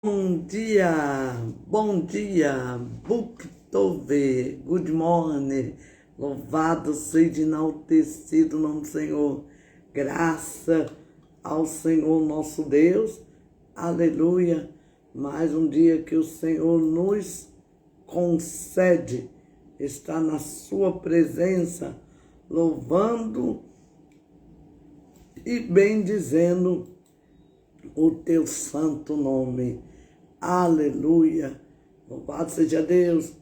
Bom dia, Buktove, good morning, louvado seja enaltecido o nome do Senhor, graça ao Senhor nosso Deus, aleluia, mais um dia que o Senhor nos concede, estar na sua presença, louvando e bendizendo o teu santo nome. Aleluia. Louvado seja Deus.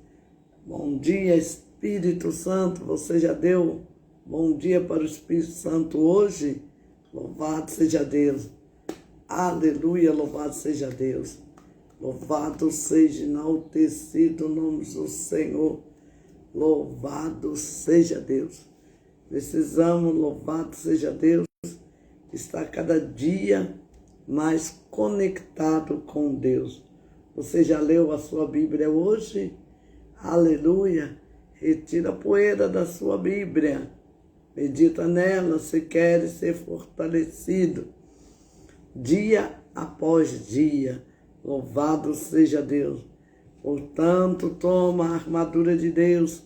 Bom dia, Espírito Santo. Você já deu bom dia para o Espírito Santo hoje? Louvado seja Deus. Aleluia. Louvado seja Deus. Louvado seja enaltecido o nome do Senhor. Louvado seja Deus. Precisamos, louvado seja Deus, estar cada dia mais conectado com Deus. Você já leu a sua Bíblia hoje? Aleluia! Retira a poeira da sua Bíblia. Medita nela se quer ser fortalecido. Dia após dia. Louvado seja Deus. Portanto, toma a armadura de Deus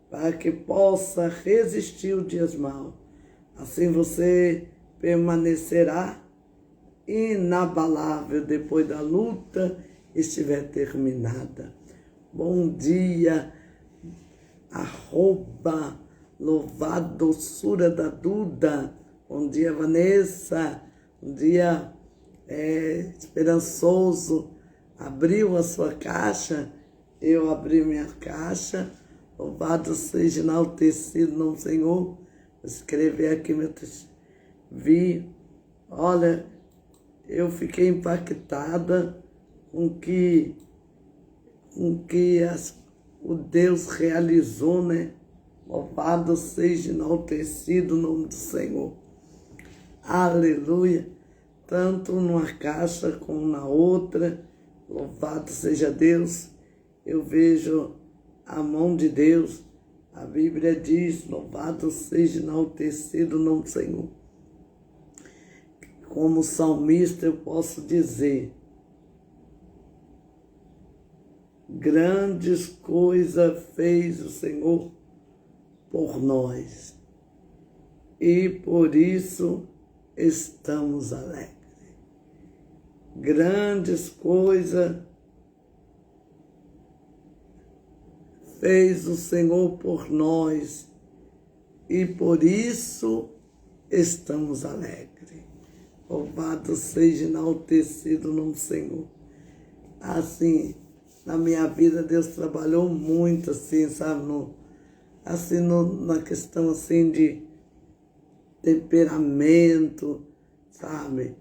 para que possa resistir os dias maus. Assim você permanecerá inabalável depois da luta estiver terminada. Bom dia, louvado doçura da Duda. Bom dia, Vanessa. Um dia esperançoso. Abriu a sua caixa, eu abri minha caixa. Louvado seja enaltecido o nome do Senhor. Vou escrever aqui meu texto. Olha, eu fiquei impactada com que o Deus realizou, né? Louvado seja enaltecido o nome do Senhor. Aleluia. Tanto numa caixa como na outra. Louvado seja Deus. Eu vejo a mão de Deus. A Bíblia diz, louvado seja enaltecido o nome do Senhor. Como salmista eu posso dizer, grandes coisas fez o Senhor por nós e por isso estamos alegres. Grandes coisas fez o Senhor por nós e por isso estamos alegres. Louvado seja enaltecido o nome do Senhor. Assim, na minha vida, Deus trabalhou muito, assim, sabe? Na questão, assim, de temperamento, sabe?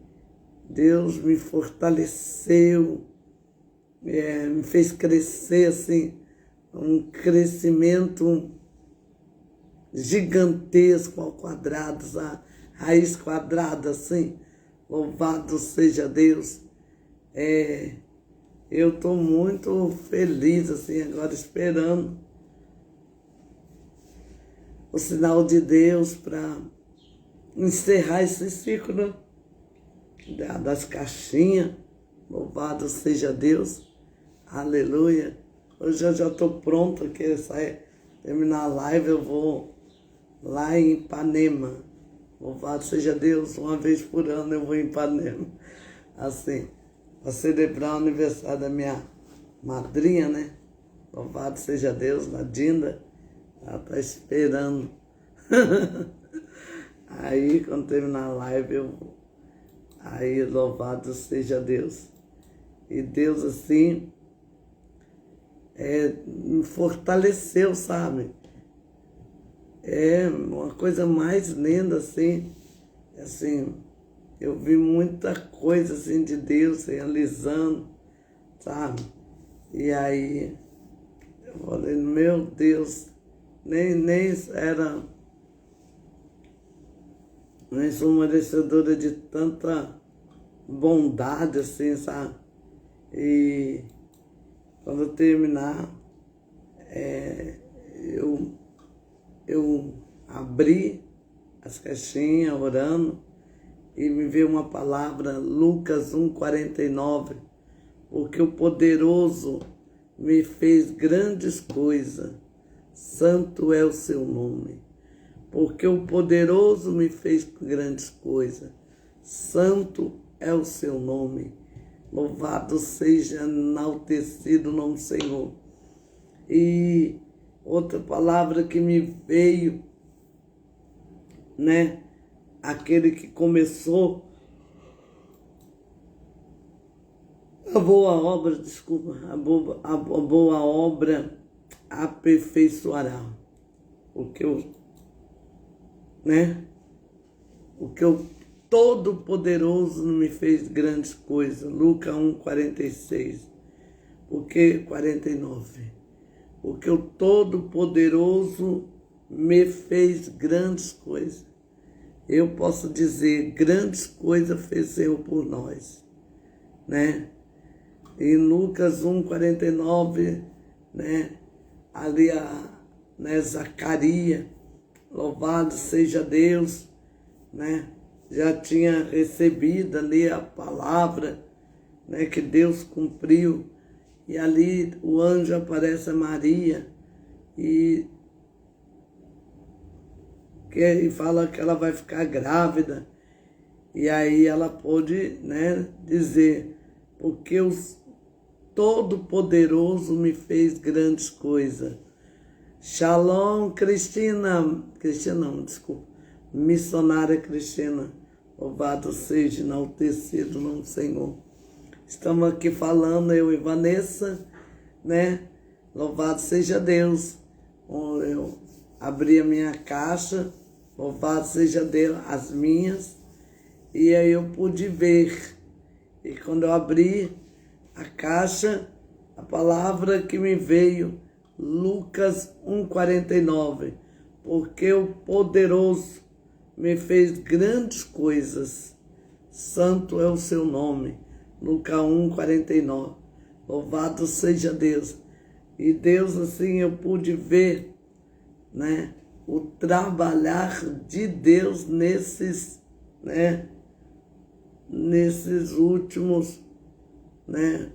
Deus me fortaleceu, me fez crescer, assim, um crescimento gigantesco ao quadrado, a raiz quadrada, assim. Louvado seja Deus. Eu estou muito feliz, assim, agora esperando o sinal de Deus para encerrar esse ciclo das caixinhas. Louvado seja Deus. Aleluia. Hoje eu já estou pronta, que terminar a live, eu vou lá em Ipanema. Louvado seja Deus, uma vez por ano eu vou em Ipanema. Assim, para celebrar o aniversário da minha madrinha, né? Louvado seja Deus, Nadinda. Ela está esperando. Aí, quando terminar a live, eu vou. Aí, louvado seja Deus. E Deus, assim, me fortaleceu, sabe? É uma coisa mais linda, assim, eu vi muita coisa, assim, de Deus realizando, sabe? E aí, eu falei, meu Deus, nem sou merecedora de tanta bondade, assim, sabe? E quando eu terminar, eu abri as caixinhas orando e me veio uma palavra, Lucas 1:49, porque o poderoso me fez grandes coisas. Santo é o seu nome. Porque o poderoso me fez grandes coisas. Santo é o seu nome. Louvado seja, enaltecido o nome do Senhor. E outra palavra que me veio, né? Aquele que começou a boa obra, a boa obra aperfeiçoará. O que o Todo-Poderoso me fez grandes coisas. Lucas 1:46. Porque 49. Porque o Todo-Poderoso me fez grandes coisas. Eu posso dizer, grandes coisas fez o Senhor por nós, né? Em Lucas 1:49, né? Ali Zacarias, louvado seja Deus, né? Já tinha recebido ali a palavra, né? Que Deus cumpriu. E ali o anjo aparece a Maria e fala que ela vai ficar grávida. E aí ela pôde, né, dizer, porque o Todo-Poderoso me fez grandes coisas. Shalom, missionária Cristina, louvado seja, enaltecido o nome do Senhor. Estamos aqui falando, eu e Vanessa, né, louvado seja Deus. Eu abri a minha caixa, louvado seja Deus, as minhas, e aí eu pude ver. E quando eu abri a caixa, a palavra que me veio, Lucas 1:49, porque o poderoso me fez grandes coisas, santo é o seu nome. Lucas 1:49, louvado seja Deus. E Deus, assim, eu pude ver, né, o trabalhar de Deus nesses, né, nesses últimos, né,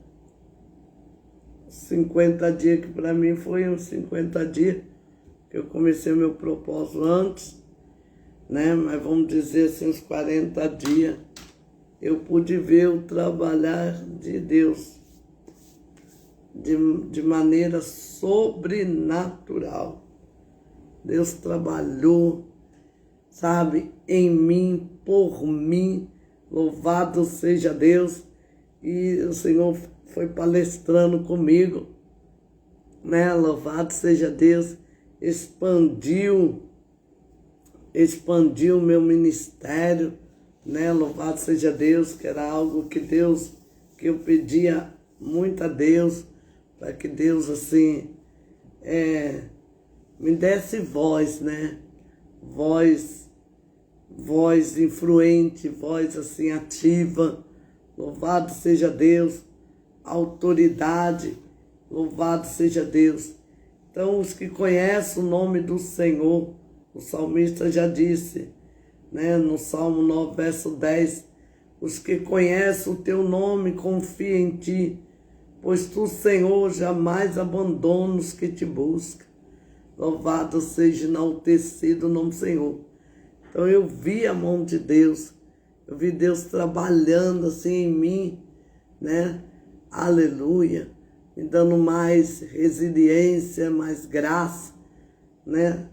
50 dias, que para mim foi uns 50 dias, que eu comecei o meu propósito antes, né, mas vamos dizer assim, uns 40 dias, eu pude ver o trabalhar de Deus de maneira sobrenatural. Deus trabalhou, sabe, em mim, por mim, louvado seja Deus. E o Senhor foi palestrando comigo, né, louvado seja Deus, expandiu o meu ministério, né, louvado seja Deus, que era algo que eu pedia muito a Deus, para que Deus, assim, me desse voz, né? Voz influente, voz assim ativa. Louvado seja Deus. Autoridade. Louvado seja Deus. Então, os que conhecem o nome do Senhor, o salmista já disse, né? No Salmo 9, verso 10, os que conhecem o teu nome confiam em ti, pois tu, Senhor, jamais abandona os que te buscam. Louvado seja, enaltecido o nome do Senhor. Então eu vi a mão de Deus, eu vi Deus trabalhando assim em mim, né? Aleluia, me dando mais resiliência, mais graça, né?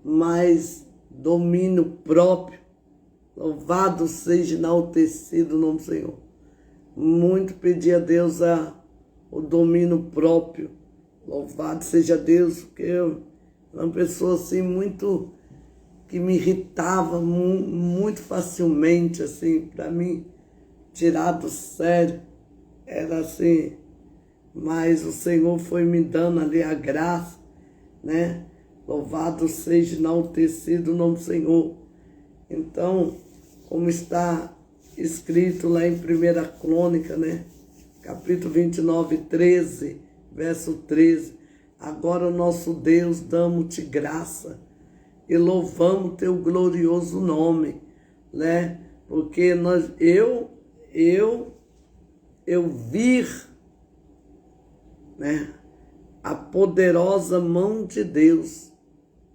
Mais domínio próprio. Louvado seja, enaltecido o nome do Senhor. Muito pedi a Deus o domínio próprio. Louvado seja Deus, porque eu era uma pessoa assim muito, que me irritava muito facilmente, assim, para mim, tirar do sério, era assim, mas o Senhor foi me dando ali a graça, né? Louvado seja, enaltecido o nome do Senhor. Então, como está escrito lá em 1 Crônica, né? Capítulo 29, 13, verso 13. Agora, nosso Deus, damos-te graça e louvamos teu glorioso nome, né? Porque eu vi né, a poderosa mão de Deus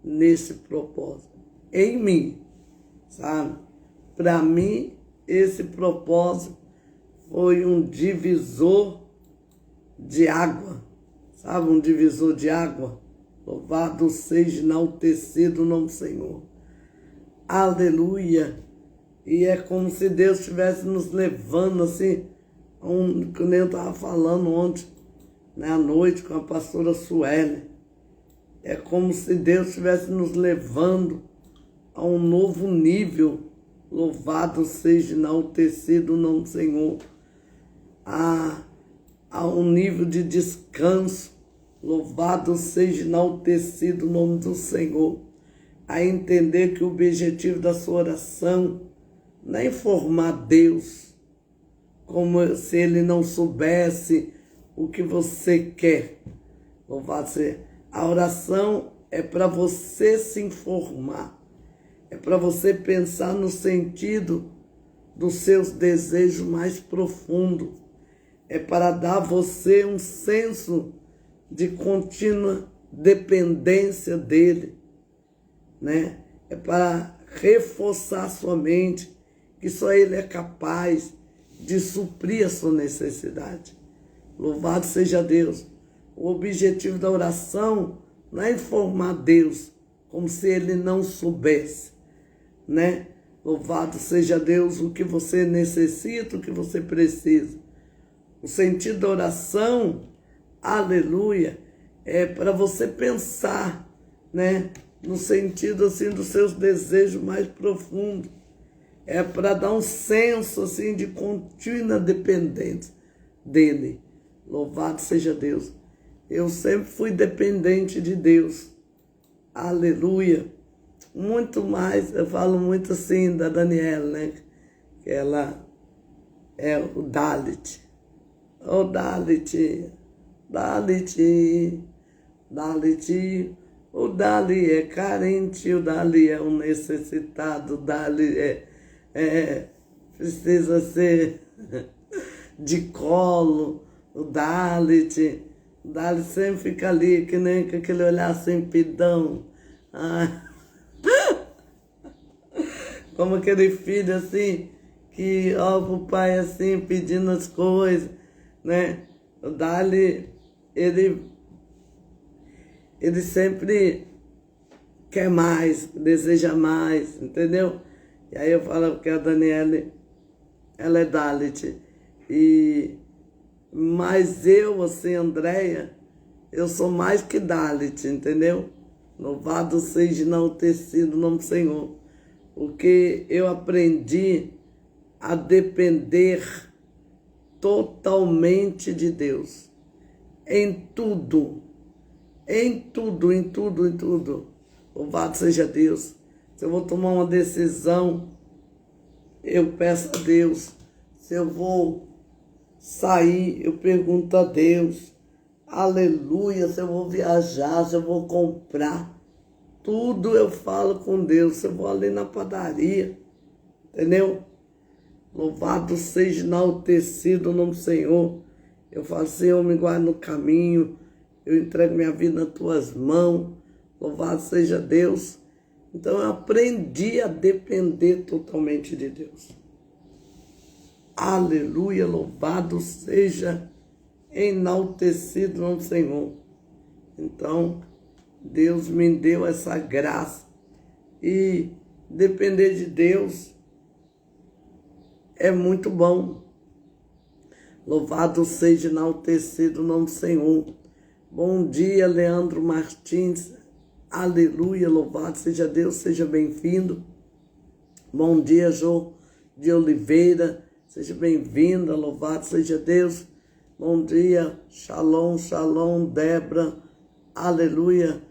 nesse propósito, em mim, sabe? Para mim, esse propósito foi um divisor de água, sabe? Um divisor de água. Louvado seja, enaltecido o nome do Senhor. Aleluia. E é como se Deus estivesse nos levando assim, que nem eu estava falando ontem, né, à noite, com a pastora Sueli. É como se Deus estivesse nos levando a um novo nível. Louvado seja, enaltecido o nome do Senhor. A um nível de descanso. Louvado seja, enaltecido o nome do Senhor. A entender que o objetivo da sua oração não é informar Deus, como se Ele não soubesse o que você quer. Louvado seja. A oração é para você se informar. É para você pensar no sentido dos seus desejos mais profundos. É para dar a você um senso de contínua dependência dele, né? É para reforçar sua mente que só ele é capaz de suprir a sua necessidade. Louvado seja Deus. O objetivo da oração não é informar Deus como se ele não soubesse, né? Louvado seja Deus, o que você necessita, o que você precisa. O sentido da oração, aleluia, é para você pensar, né, no sentido assim dos seus desejos mais profundos. É para dar um senso assim de contínua dependência dele. Louvado seja Deus. Eu sempre fui dependente de Deus. Aleluia. Muito mais, eu falo muito assim da Daniela, né? Que ela é o Dalit. O Dalit, Dalit, Dalit. O Dali é carente, o Dali é um necessitado, o Dali precisa ser de colo, o Dalit. O Dalit sempre fica ali, que nem com aquele olhar sempidão. Ah. Como aquele filho assim, que ó pro pai assim, pedindo as coisas, né? O Dali, ele sempre quer mais, deseja mais, entendeu? E aí eu falo que a Daniela, ela é Dalit. Mas eu, assim, Andréia, eu sou mais que Dalit, entendeu? Louvado seja, enaltecido o nome do Senhor. Porque eu aprendi a depender totalmente de Deus. Em tudo. Em tudo, em tudo, em tudo. Louvado seja Deus. Se eu vou tomar uma decisão, eu peço a Deus. Se eu vou sair, eu pergunto a Deus. Aleluia. Se eu vou viajar, se eu vou comprar, tudo eu falo com Deus. Se eu vou ali na padaria, entendeu? Louvado seja, enaltecido o nome do Senhor. Eu falo, Senhor, me guarda no caminho. Eu entrego minha vida nas tuas mãos. Louvado seja Deus. Então eu aprendi a depender totalmente de Deus. Aleluia, louvado seja, enaltecido o nome do Senhor. Então, Deus me deu essa graça. E depender de Deus é muito bom. Louvado seja, enaltecido o nome do Senhor. Bom dia, Leandro Martins. Aleluia, louvado seja Deus, seja bem-vindo. Bom dia, Jô de Oliveira. Seja bem-vinda, louvado seja Deus. Bom dia, Shalom, Shalom, Débora. Aleluia.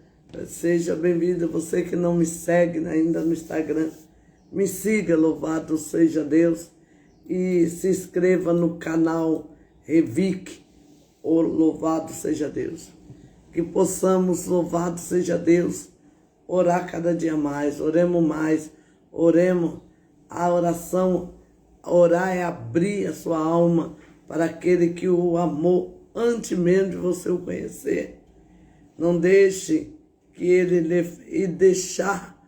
Seja bem-vinda. Você que não me segue ainda no Instagram, me siga, louvado seja Deus. E se inscreva no canal Revic, ou louvado seja Deus. Que possamos, louvado seja Deus, orar cada dia mais, oremos a oração. Orar é abrir a sua alma para aquele que o amou antes mesmo de você o conhecer. Não deixe que deixar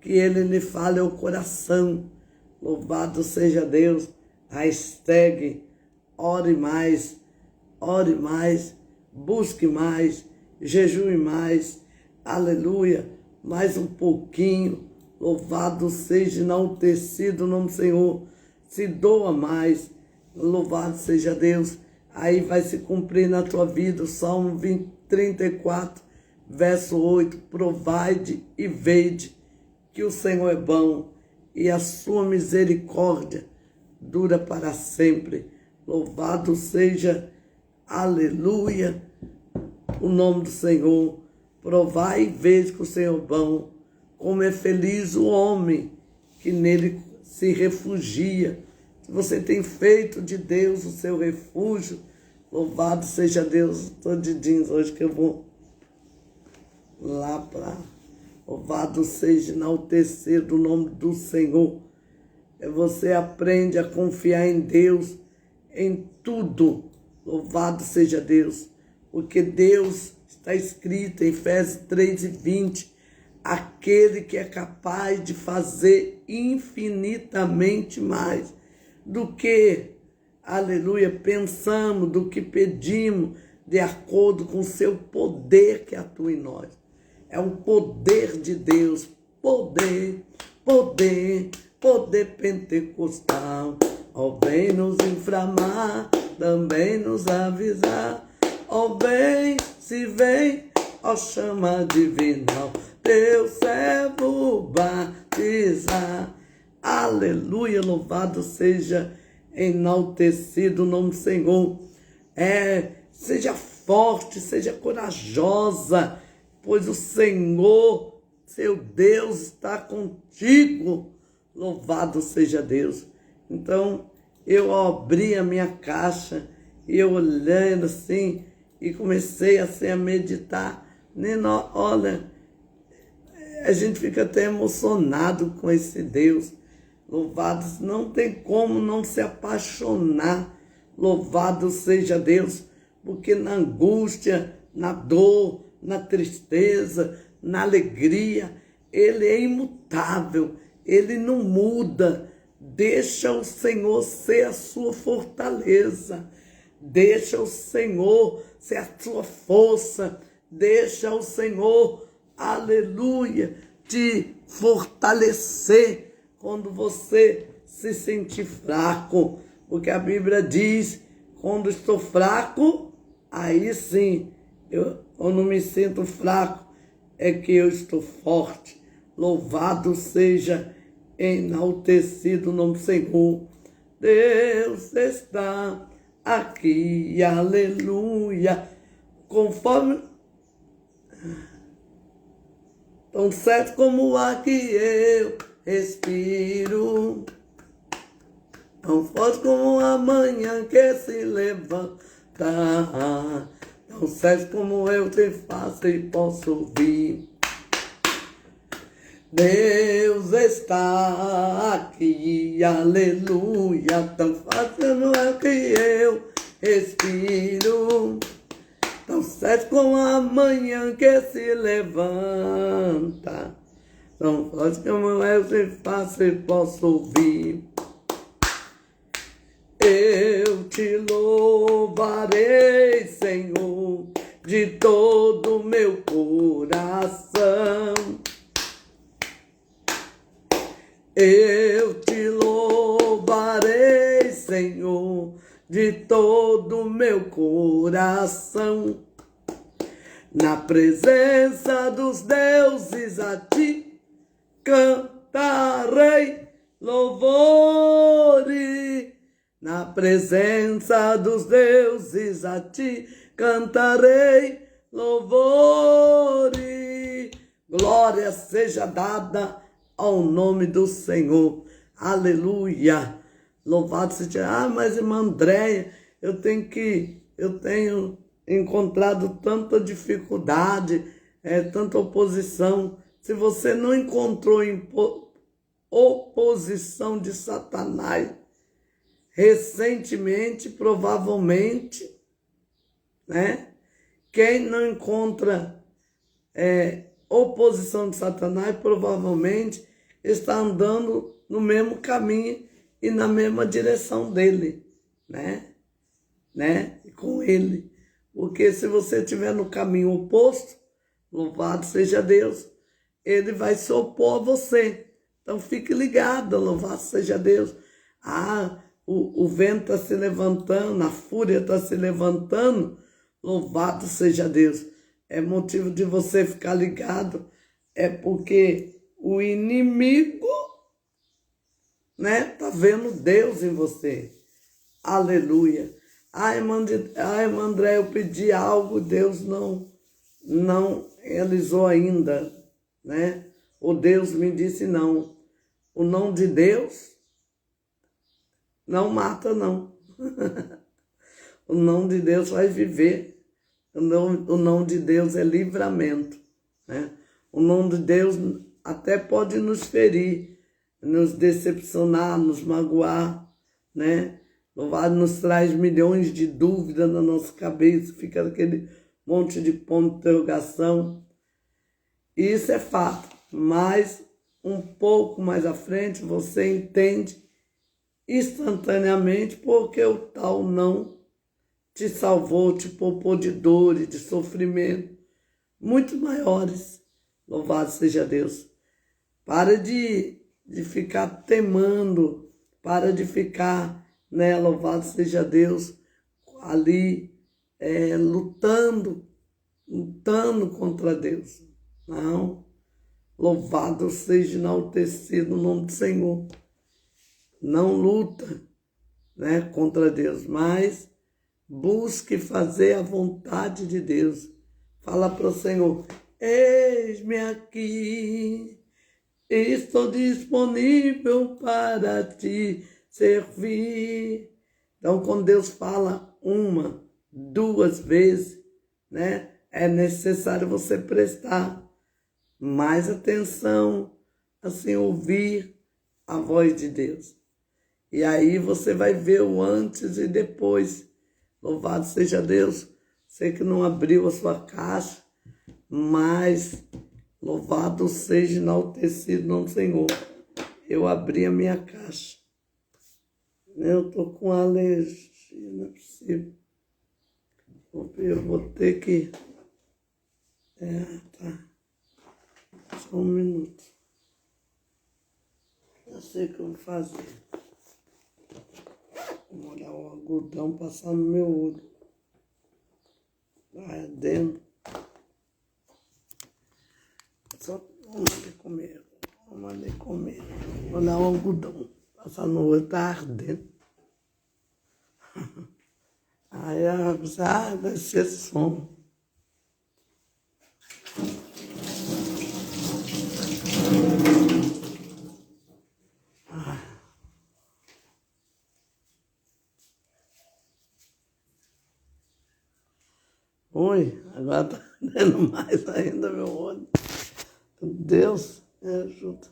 que ele lhe fale ao coração. Louvado seja Deus. Hashtag ore mais, busque mais, jejue mais. Aleluia. Mais um pouquinho. Louvado seja, enaltecido o nome do Senhor. Se doa mais. Louvado seja Deus. Aí vai se cumprir na tua vida o Salmo 34, verso 8. Provai e vede que o Senhor é bom e a sua misericórdia dura para sempre. Louvado seja, aleluia, o nome do Senhor. Provai e vede que o Senhor é bom. Como é feliz o homem que nele se refugia. Se você tem feito de Deus o seu refúgio, louvado seja Deus. Estou de jeans hoje que eu vou lá para... Louvado seja, enaltecido o nome do Senhor. Você aprende a confiar em Deus em tudo. Louvado seja Deus. Porque Deus, está escrito em Efésios 3:20, aquele que é capaz de fazer infinitamente mais do que, aleluia, pensamos, do que pedimos, de acordo com o seu poder que atua em nós. É um poder de Deus, poder pentecostal. Ó, vem nos inflamar, também nos avisar. Ó, vem, se vem, ó, chama divinal, teu servo batizar. Aleluia, louvado seja, enaltecido o nome do Senhor. Seja forte, seja corajosa, pois o Senhor, seu Deus, está contigo. Louvado seja Deus. Então, eu abri a minha caixa e eu olhando assim, e comecei assim a meditar. Olha, a gente fica até emocionado com esse Deus. Louvado, não tem como não se apaixonar. Louvado seja Deus, porque na angústia, na dor, na tristeza, na alegria, ele é imutável, ele não muda. Deixa o Senhor ser a sua fortaleza, deixa o Senhor ser a sua força, deixa o Senhor, aleluia, te fortalecer quando você se sentir fraco, porque a Bíblia diz, quando estou fraco, aí sim, eu não me sinto fraco, é que eu estou forte. Louvado seja, enaltecido o nome do Senhor. Deus está aqui, aleluia. Conforme, tão certo como o ar que eu respiro, tão forte como a manhã que se levanta, tão certo como eu te faço e posso ouvir. Deus está aqui, aleluia, tão fácil não é que eu respiro, tão certo como a manhã que se levanta, tão forte como eu te faço e posso ouvir. Eu te louvarei, Senhor, de todo o meu coração. Eu te louvarei, Senhor, de todo o meu coração. Na presença dos deuses a ti cantarei louvores. Na presença dos deuses a ti cantarei louvores. Glória seja dada ao nome do Senhor. Aleluia. Louvado seja. Mas irmã Andréia, eu tenho encontrado tanta dificuldade, tanta oposição. Se você não encontrou oposição de Satanás recentemente, provavelmente né? Quem não encontra oposição de Satanás, provavelmente está andando no mesmo caminho e na mesma direção dele, né? Com ele. Porque se você estiver no caminho oposto, louvado seja Deus, ele vai se opor a você. Então fique ligado, louvado seja Deus. O vento está se levantando, a fúria está se levantando, louvado seja Deus. É motivo de você ficar ligado, é porque o inimigo, né, tá vendo Deus em você. Aleluia. Irmã André, eu pedi algo, Deus não realizou ainda, né? O Deus me disse não. O não de Deus não mata, não. O não de Deus vai viver. O não de Deus é livramento, né? O não de Deus até pode nos ferir, nos decepcionar, nos magoar, né? Louvado nos traz milhões de dúvidas na nossa cabeça, fica aquele monte de ponto de interrogação. E isso é fato, mas um pouco mais à frente você entende instantaneamente porque o tal não te salvou, te poupou de dores, de sofrimento muito maiores. Louvado seja Deus. Para de ficar temando, para de ficar, né, louvado seja Deus, ali lutando contra Deus. Não, louvado seja enaltecido o nome do Senhor. Não luta, né, contra Deus, mas busque fazer a vontade de Deus. Fala para o Senhor, eis-me aqui, estou disponível para te servir. Então, quando Deus fala uma, duas vezes, né, é necessário você prestar mais atenção, assim, ouvir a voz de Deus. E aí você vai ver o antes e depois. Louvado seja Deus. Você que não abriu a sua caixa, mas louvado seja enaltecido o nome do Senhor. Eu abri a minha caixa. Eu estou com alergia, não é possível. Eu vou ter que... tá. Só um minuto. Eu sei o que eu vou fazer. Vou molhar o algodão, passar no meu olho. Vai dentro. Só vamos ali comer. Vamos ali comer. Molhar o algodão. Passar no olho, tá ardendo. Aí vai ser som. Oi, agora tá ardendo mais ainda meu olho. Deus me ajuda.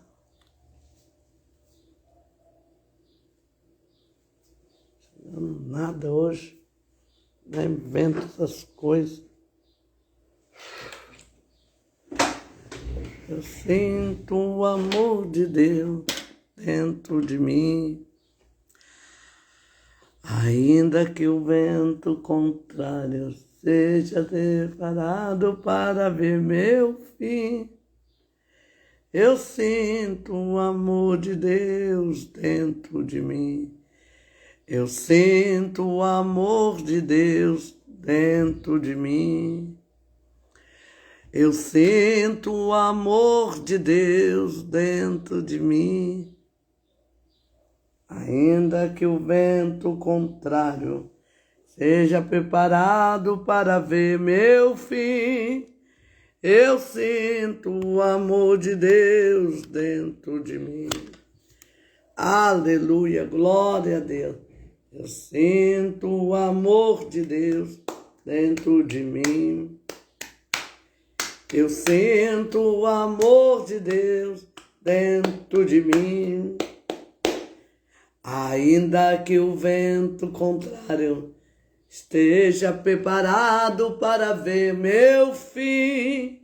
Nada hoje, não invento essas coisas. Eu sinto o amor de Deus dentro de mim, ainda que o vento contrário seja preparado para ver meu fim. Eu sinto o amor de Deus dentro de mim. Eu sinto o amor de Deus dentro de mim. Eu sinto o amor de Deus dentro de mim. Ainda que o vento contrário seja preparado para ver meu fim, eu sinto o amor de Deus dentro de mim. Aleluia, glória a Deus. Eu sinto o amor de Deus dentro de mim. Eu sinto o amor de Deus dentro de mim. Ainda que o vento contrário esteja preparado para ver meu fim.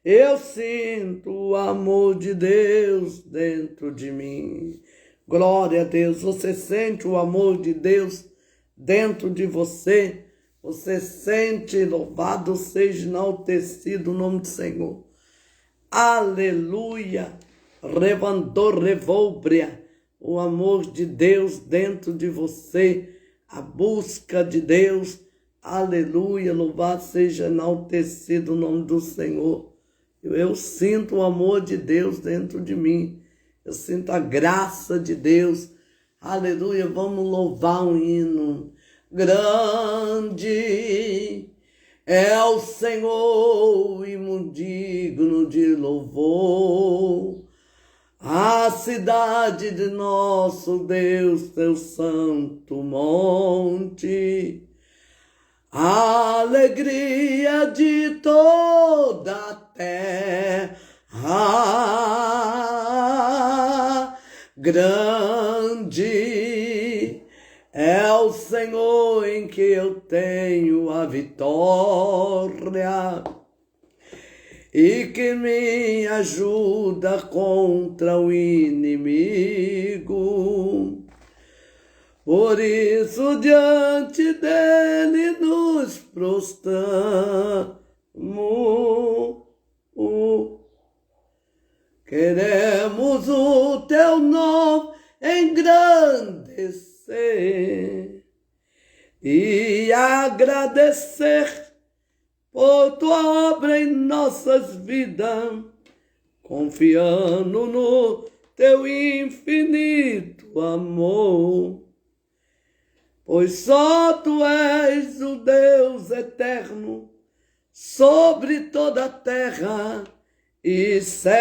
Eu sinto o amor de Deus dentro de mim. Glória a Deus, você sente o amor de Deus dentro de você? Você sente, louvado seja enaltecido o nome do Senhor. Aleluia, revandor revolbria, o amor de Deus dentro de você, a busca de Deus. Aleluia, louvado seja enaltecido o nome do Senhor. Eu sinto o amor de Deus dentro de mim. Eu sinto a graça de Deus. Aleluia, vamos louvar um hino. Grande é o Senhor e muito digno de louvor. A cidade de nosso Deus, teu santo monte. A alegria de toda a terra, grande é o Senhor em que eu tenho a vitória e que me ajuda contra o inimigo. Por isso, diante dele nos prostramos. Queremos o teu nome engrandecer e agradecer por tua obra em nossas vidas, confiando no teu infinito amor. Pois só tu és o Deus eterno sobre toda a terra e céu.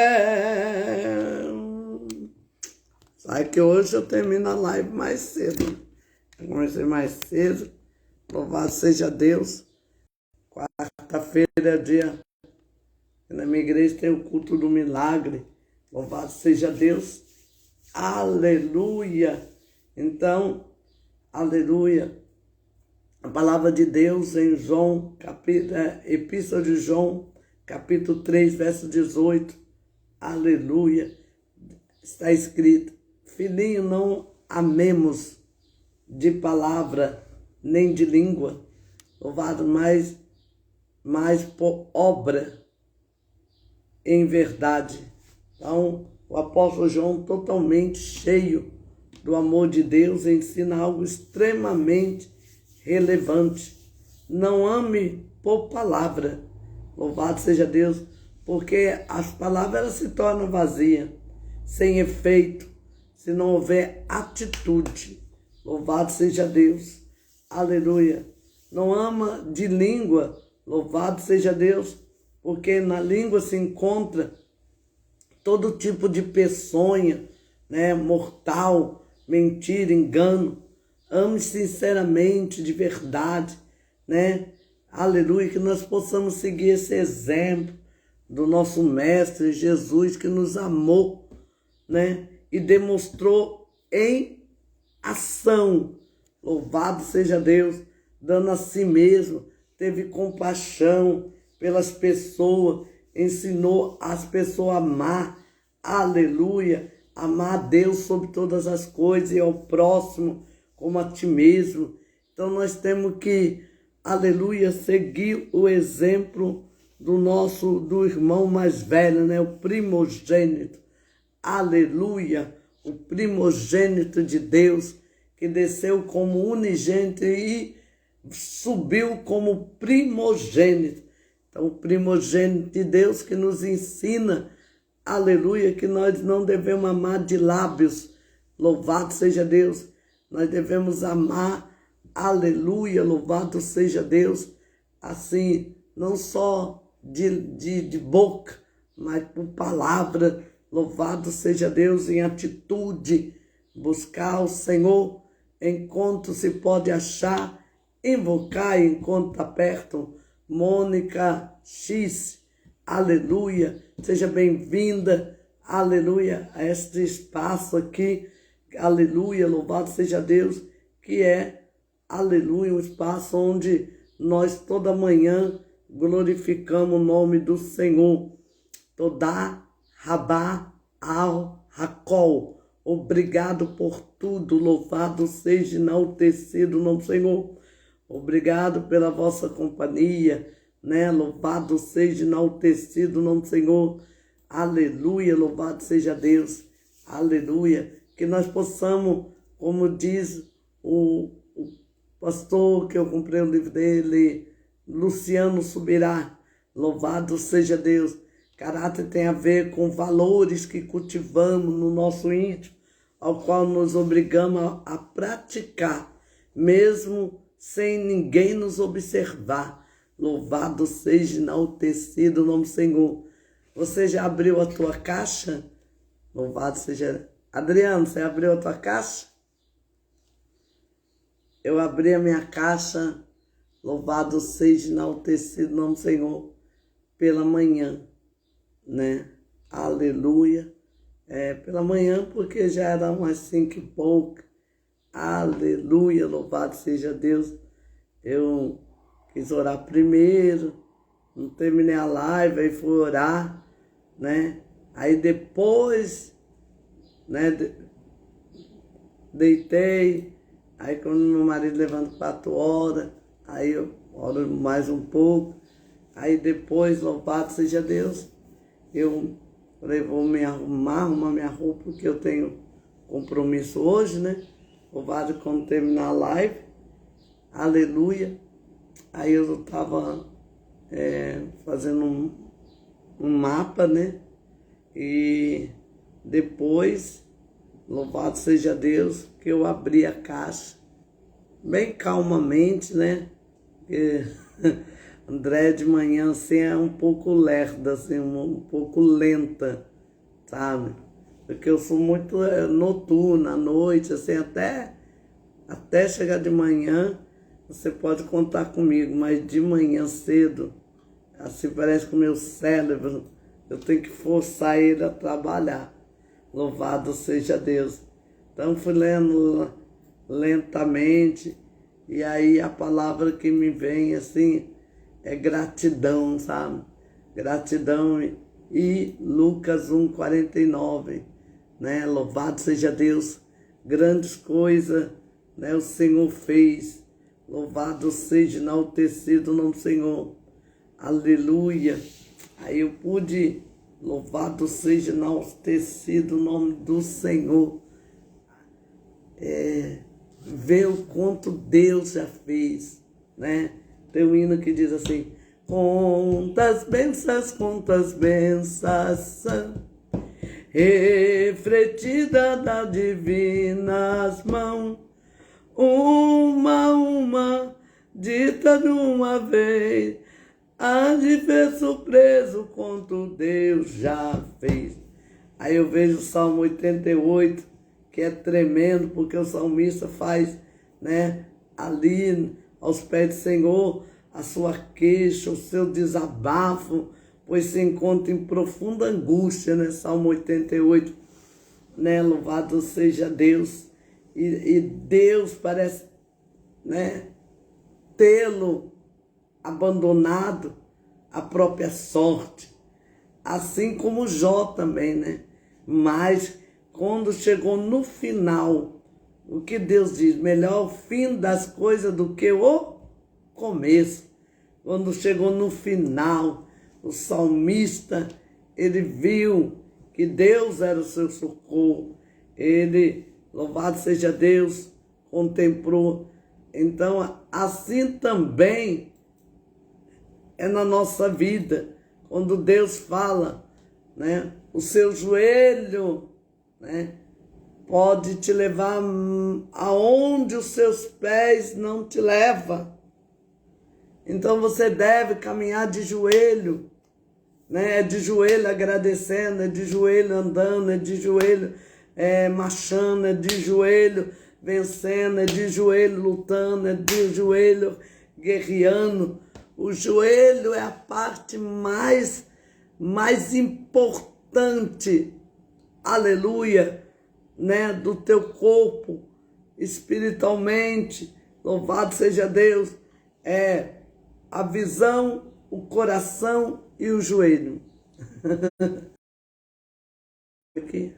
Sabe que hoje eu termino a live mais cedo. Eu comecei mais cedo. Louvado seja Deus. Quarta-feira é dia. Na minha igreja tem o culto do milagre. Louvado seja Deus. Aleluia. Então, aleluia. A palavra de Deus em João, Epístola de João, capítulo 3, verso 18. Aleluia. Está escrito: filhinho, não amemos de palavra nem de língua, louvado mais por obra em verdade. Então, o apóstolo João, totalmente cheio do amor de Deus, ensina algo extremamente relevante. Não ame por palavra. Louvado seja Deus, porque as palavras elas se tornam vazias, sem efeito, se não houver atitude. Louvado seja Deus. Aleluia. Não ama de língua. Louvado seja Deus, porque na língua se encontra todo tipo de peçonha, né, mortal, mentira, engano. Ame sinceramente, de verdade, né? Aleluia, que nós possamos seguir esse exemplo do nosso Mestre Jesus, que nos amou, né? E demonstrou em ação. Louvado seja Deus, dando a si mesmo, teve compaixão pelas pessoas, ensinou as pessoas a amar. Aleluia, amar a Deus sobre todas as coisas e ao próximo como a ti mesmo. Então nós temos que, aleluia, seguir o exemplo do irmão mais velho, né? O primogênito. Aleluia, o primogênito de Deus, que desceu como unigênito e subiu como primogênito. Então, o primogênito de Deus que nos ensina, aleluia, que nós não devemos amar de lábios. Louvado seja Deus. Nós devemos amar, aleluia, louvado seja Deus, assim, não só de boca, mas por palavra. Louvado seja Deus, em atitude, buscar o Senhor enquanto se pode achar, invocar enquanto está perto. Mônica X, aleluia, seja bem-vinda, aleluia, a este espaço aqui, aleluia, louvado seja Deus, que é, aleluia, um espaço onde nós toda manhã glorificamos o nome do Senhor. Todá, Rabá, Al, Racol. Obrigado por tudo, louvado seja, enaltecido o nome do Senhor. Obrigado pela vossa companhia, né? Louvado seja, enaltecido o nome do Senhor. Aleluia, louvado seja Deus. Aleluia. Que nós possamos, como diz o pastor que eu comprei o livro dele, Luciano Subirá, louvado seja Deus. Caráter tem a ver com valores que cultivamos no nosso íntimo, ao qual nos obrigamos a praticar, mesmo sem ninguém nos observar. Louvado seja, enaltecido o nome do Senhor. Você já abriu a tua caixa? Louvado seja... Adriano, você abriu a tua caixa? Eu abri a minha caixa, louvado seja, enaltecido o nome do Senhor, pela manhã, né? Aleluia. Pela manhã, porque já era umas 5 e pouco. Aleluia, louvado seja Deus. Eu quis orar primeiro, não terminei a live, aí fui orar, né? Aí depois, né, deitei, aí quando meu marido levanta 4 horas, aí eu oro mais um pouco, aí depois, louvado seja Deus, eu falei, vou me arrumar minha roupa, porque eu tenho compromisso hoje, né? Louvado quando terminar a live, aleluia. Aí eu estava fazendo um mapa, né? E depois, louvado seja Deus, que eu abri a caixa, bem calmamente, né? Porque André de manhã assim é um pouco lerda, assim, um pouco lenta, sabe? Porque eu sou muito noturna, à noite, assim, até chegar de manhã, você pode contar comigo, mas de manhã cedo, assim parece que o meu cérebro, eu tenho que forçar ele a trabalhar. Louvado seja Deus. Então fui lendo lentamente, e aí a palavra que me vem assim é gratidão, sabe? Gratidão. E Lucas 1:49, né? Louvado seja Deus, grandes coisas, né, o Senhor fez. Louvado seja, enaltecido o nome do Senhor. Aleluia. Aí eu pude, louvado seja, enaltecido o nome do Senhor. Ver o quanto Deus já fez, né? Tem um hino que diz assim: quantas bênçãos, refletida das divinas mãos, uma, dita de uma vez, há de ver surpreso quanto Deus já fez. Aí eu vejo o Salmo 88, que é tremendo, porque o salmista faz, né, ali aos pés do Senhor a sua queixa, o seu desabafo, pois se encontra em profunda angústia, né? Salmo 88, né? Louvado seja Deus. E Deus parece, né, tê-lo abandonado à própria sorte, assim como Jó também, né? Mas quando chegou no final, o que Deus diz? Melhor o fim das coisas do que o começo. Quando chegou no final, o salmista, ele viu que Deus era o seu socorro. Ele, louvado seja Deus, contemplou. Então, assim também é na nossa vida. Quando Deus fala, né, o seu joelho, né, pode te levar aonde os seus pés não te levam. Então você deve caminhar de joelho, né? É de joelho agradecendo, é de joelho andando, é de joelho marchando, é de joelho vencendo, é de joelho lutando, é de joelho guerreando. O joelho é a parte mais importante, aleluia, né, do teu corpo, espiritualmente, Louvado seja Deus. É a visão, o coração e o joelho. Aqui.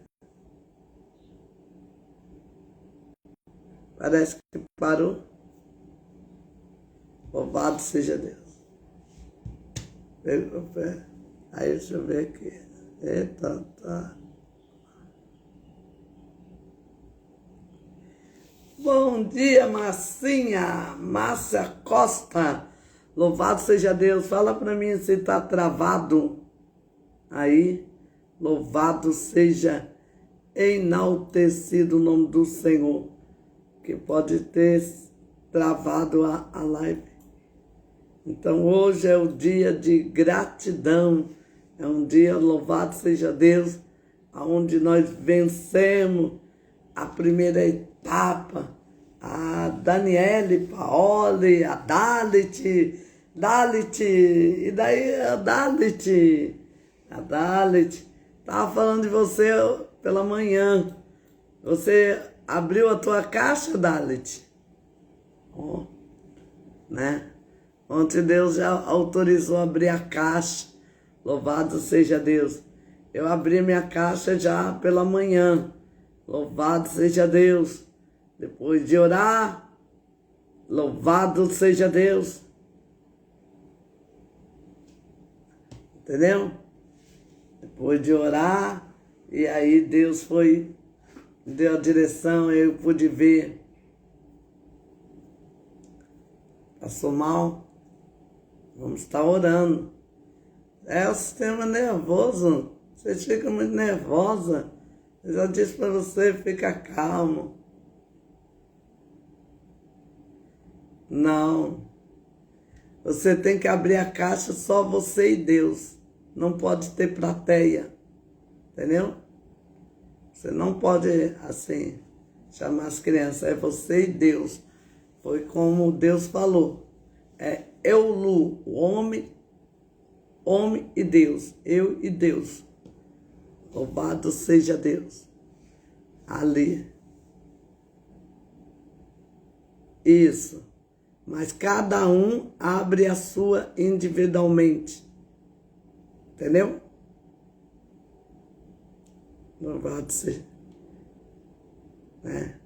Parece que parou. Louvado seja Deus. Aí deixa eu ver aqui. Eita, tá. Bom dia, Marcinha. Márcia Costa. Louvado seja Deus. Fala para mim se está travado aí. Louvado seja, enaltecido o nome do Senhor. Que pode ter travado a live. Então hoje é o dia de gratidão. É um dia, louvado seja Deus, onde nós vencemos a primeira etapa. A Daniele, Paoli, a Dalit, e daí a Dalit. Estava falando de você pela manhã. Você abriu a tua caixa, Dalit? Oh, né? Ontem Deus já autorizou abrir a caixa. Louvado seja Deus. Eu abri minha caixa já pela manhã. Louvado seja Deus. Depois de orar, louvado seja Deus. Entendeu? Depois de orar, e aí Deus deu a direção, eu pude ver. Passou mal? Vamos estar orando. É o sistema nervoso. Você fica muito nervosa. Eu já disse para você, fica calmo. Não. Você tem que abrir a caixa só você e Deus. Não pode ter plateia. Entendeu? Você não pode, assim, chamar as crianças. É você e Deus. Foi como Deus falou. É Eulu, o homem e Deus. Eu e Deus. Louvado seja Deus. Ali. Isso. Mas cada um abre a sua individualmente. Entendeu? Louvado seja. Né?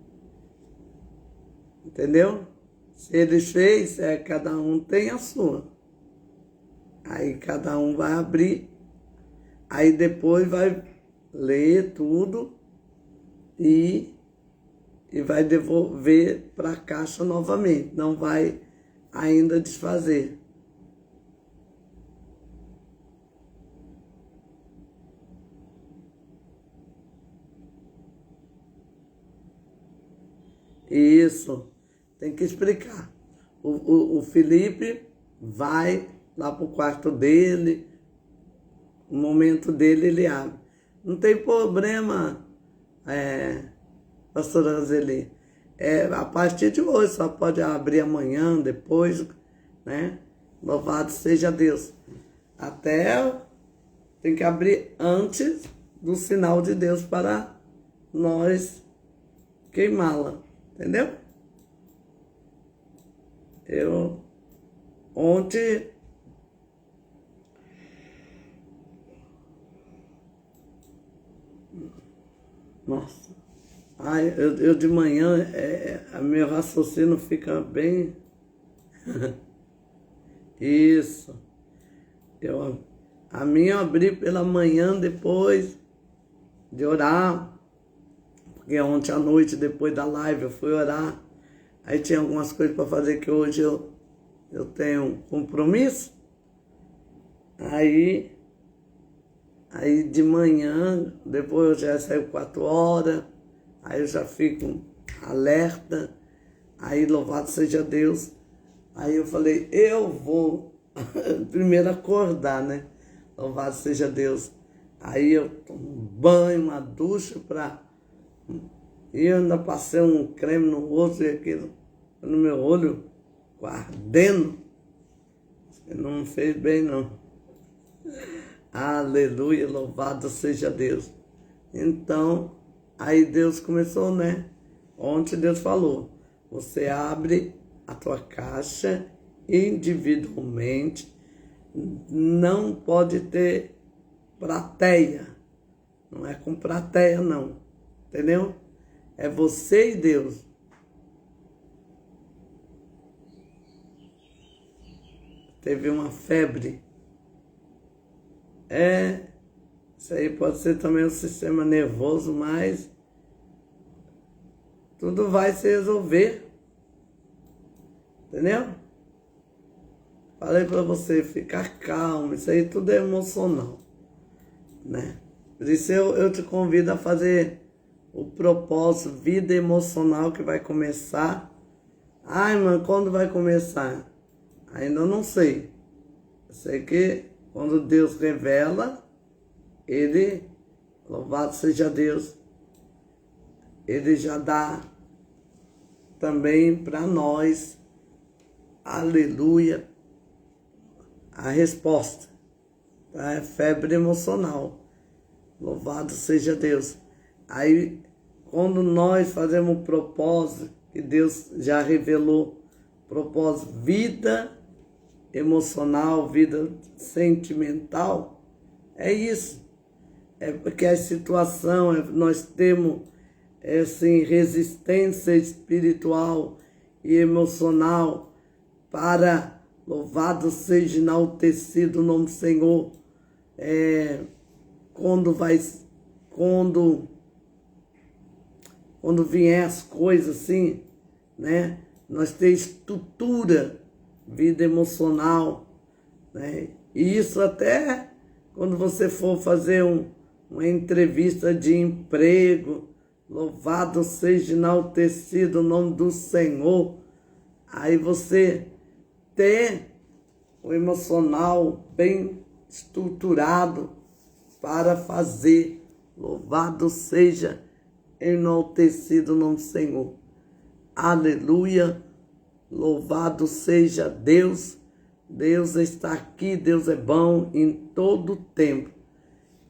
Entendeu? Se ele fez, cada um tem a sua. Aí cada um vai abrir. Aí depois vai ler tudo e vai devolver para a caixa novamente. Não vai ainda desfazer. Isso. Tem que explicar. O Felipe vai lá para o quarto dele. No momento dele, ele abre. Não tem problema, pastora Roseli. A partir de hoje, só pode abrir amanhã, depois, né? Louvado seja Deus. Até tem que abrir antes do sinal de Deus para nós queimá-la. Entendeu? Eu ontem nossa, eu de manhã meu raciocínio fica bem isso. A minha eu abri pela manhã depois de orar, porque ontem à noite, depois da live, eu fui orar. Aí tinha algumas coisas para fazer que hoje eu tenho um compromisso. Aí de manhã, depois eu já saio 4 horas, aí eu já fico alerta. Aí louvado seja Deus. Aí eu falei, eu vou primeiro acordar, né? Louvado seja Deus. Aí eu tomo um banho, uma ducha E eu ainda passei um creme no rosto e aquilo no meu olho ardendo. Não fez bem, não. Aleluia, louvado seja Deus. Então, aí Deus começou, né? Ontem Deus falou, você abre a tua caixa individualmente. Não pode ter plateia. Não é com plateia, não. Entendeu? É você e Deus. Teve uma febre. Isso aí pode ser também um sistema nervoso, mas tudo vai se resolver. Entendeu? Falei para você ficar calmo, isso aí tudo é emocional, né? Por isso eu te convido a fazer o propósito Vida Emocional que vai começar. Ai, mano, quando vai começar? Ainda não sei. Eu sei que quando Deus revela, Ele, louvado seja Deus, Ele já dá também para nós, aleluia, a resposta. Tá? É febre emocional. Louvado seja Deus. Aí, quando nós fazemos o propósito, que Deus já revelou, propósito, vida emocional, vida sentimental, é isso. É porque a situação, nós temos assim, resistência espiritual e emocional para, louvado seja, enaltecido o nome do Senhor, quando vier as coisas assim, né? Nós temos estrutura, vida emocional, né? E isso até quando você for fazer uma entrevista de emprego, louvado seja, enaltecido o nome do Senhor, aí você ter o emocional bem estruturado para fazer, louvado seja, enaltecido o nome do Senhor. Aleluia, louvado seja Deus. Deus está aqui, Deus é bom em todo tempo.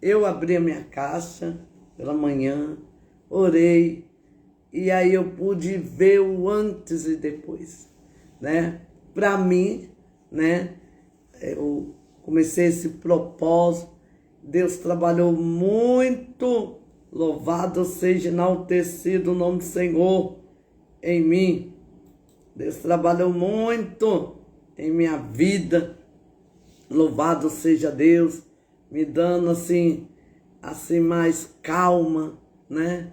Eu abri a minha caixa pela manhã, orei, e aí eu pude ver o antes e depois, né? Para mim, né? Eu comecei esse propósito, Deus trabalhou muito, louvado seja, enaltecido o nome do Senhor em mim. Deus trabalhou muito em minha vida, louvado seja Deus, me dando assim mais calma, né?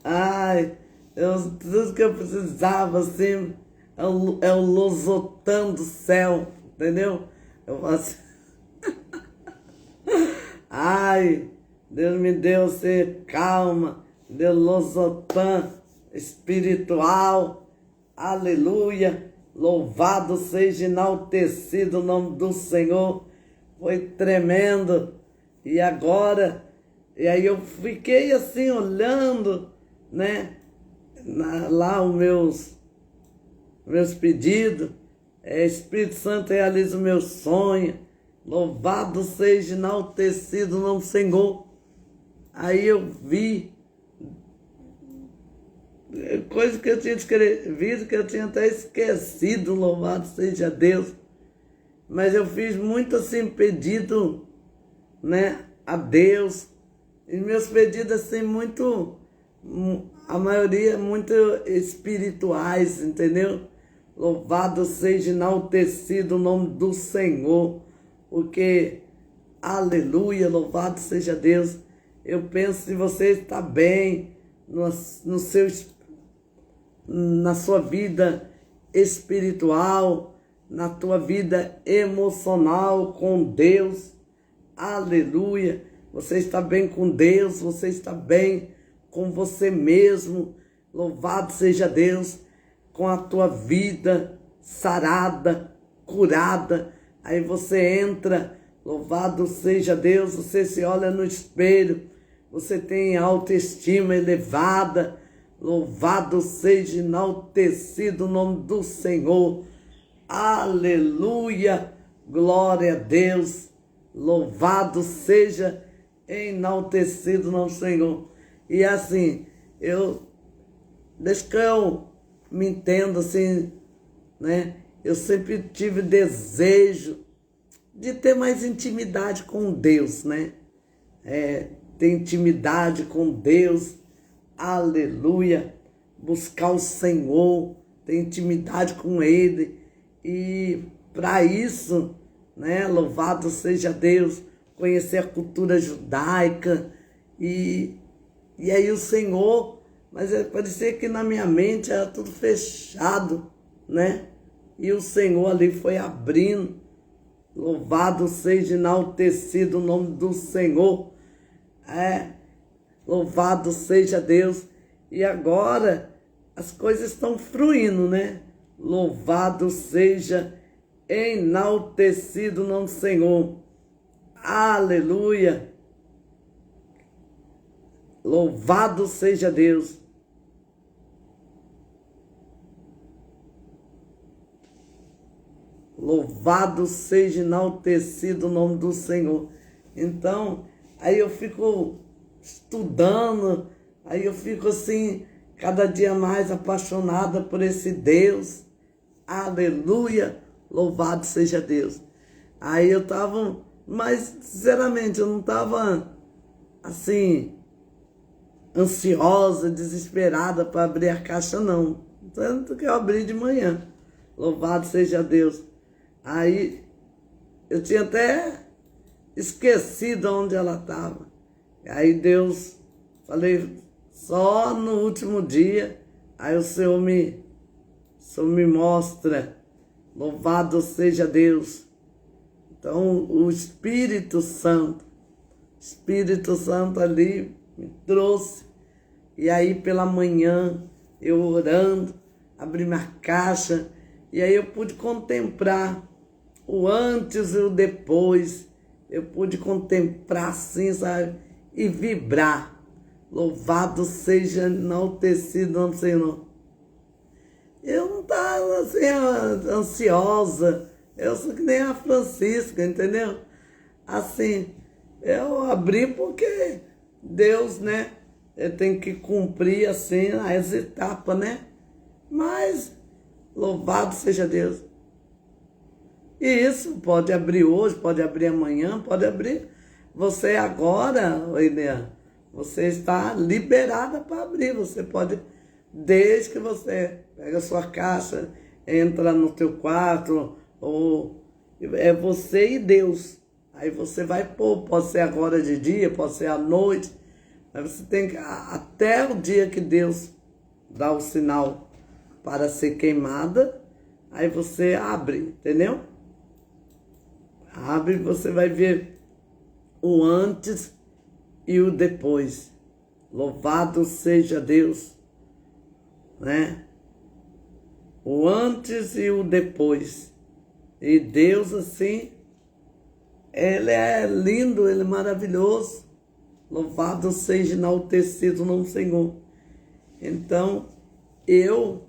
Ai, tudo que eu precisava, assim, é o losotão do céu, entendeu? Eu faço... Ai, Deus me deu ser calma, deu losotã espiritual, aleluia, louvado seja, enaltecido o nome do Senhor, foi tremendo, e aí eu fiquei assim olhando, né, lá os meus pedidos, Espírito Santo realiza o meu sonho, louvado seja, enaltecido o nome do Senhor. Aí eu vi coisa que eu tinha escrevido, que eu tinha até esquecido, louvado seja Deus. Mas eu fiz muito assim pedido, né, a Deus. E meus pedidos assim muito, a maioria muito espirituais, entendeu? Louvado seja, enaltecido o nome do Senhor, porque, aleluia, louvado seja Deus. Eu penso que você está bem na sua vida espiritual, na tua vida emocional com Deus, aleluia. Você está bem com Deus, você está bem com você mesmo, louvado seja Deus, com a tua vida sarada, curada. Aí você entra, louvado seja Deus, você se olha no espelho, você tem autoestima elevada, louvado seja, enaltecido o nome do Senhor, aleluia, glória a Deus, louvado seja, enaltecido o nome do Senhor. E assim, eu desde que eu me entendo assim, né? Eu sempre tive desejo de ter mais intimidade com Deus, né? Ter intimidade com Deus, aleluia, buscar o Senhor, ter intimidade com Ele. E para isso, né, louvado seja Deus, conhecer a cultura judaica. E aí o Senhor, mas parecia que na minha mente era tudo fechado, né? E o Senhor ali foi abrindo. Louvado seja, enaltecido o nome do Senhor. Louvado seja Deus. E agora as coisas estão fluindo, né? Louvado seja, enaltecido o nome do Senhor. Aleluia. Louvado seja Deus. Louvado seja, enaltecido o nome do Senhor. Então, aí eu fico estudando, aí eu fico assim, cada dia mais apaixonada por esse Deus. Aleluia, louvado seja Deus. Aí eu estava, mas sinceramente eu não estava assim, ansiosa, desesperada para abrir a caixa, não. Tanto que eu abri de manhã. Louvado seja Deus. Aí eu tinha até esquecido onde ela estava. Aí Deus, falei, só no último dia, aí o Senhor me mostra. Louvado seja Deus. Então o Espírito Santo ali me trouxe. E aí pela manhã, eu orando, abri minha caixa, e aí eu pude contemplar o antes e o depois. Eu pude contemplar assim, sabe? E vibrar. Louvado seja, enaltecido o Senhor. Eu não estava assim, ansiosa. Eu sou que nem a Francisca, entendeu? Assim, eu abri porque Deus, né? Tem que cumprir assim as etapas, né? Mas louvado seja Deus. E isso pode abrir hoje, pode abrir amanhã, pode abrir. Você agora, Eliane, você está liberada para abrir. Você pode, desde que você pega a sua caixa, entra no teu quarto, ou é você e Deus. Aí você vai pôr, pode ser agora de dia, pode ser à noite. Mas você tem que, até o dia que Deus dá o sinal para ser queimada, aí você abre, entendeu? Abre e você vai ver o antes e o depois. Louvado seja Deus, né? O antes e o depois. E Deus, assim, Ele é lindo, Ele é maravilhoso. Louvado seja, enaltecido o nome do Senhor. Então, eu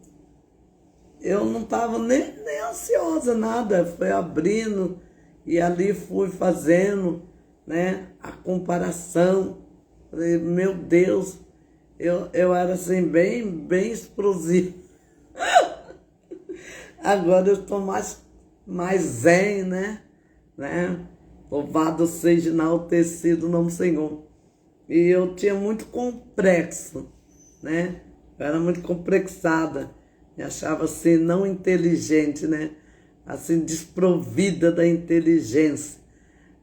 não estava nem ansiosa, nada. Foi abrindo e ali fui fazendo, né, a comparação. Falei, meu Deus, eu era assim, bem explosivo. Agora eu estou mais zen, né? Louvado seja, enaltecido o nome do Senhor. E eu tinha muito complexo, né? Eu era muito complexada. Me achava assim, não inteligente, né? Assim, desprovida da inteligência.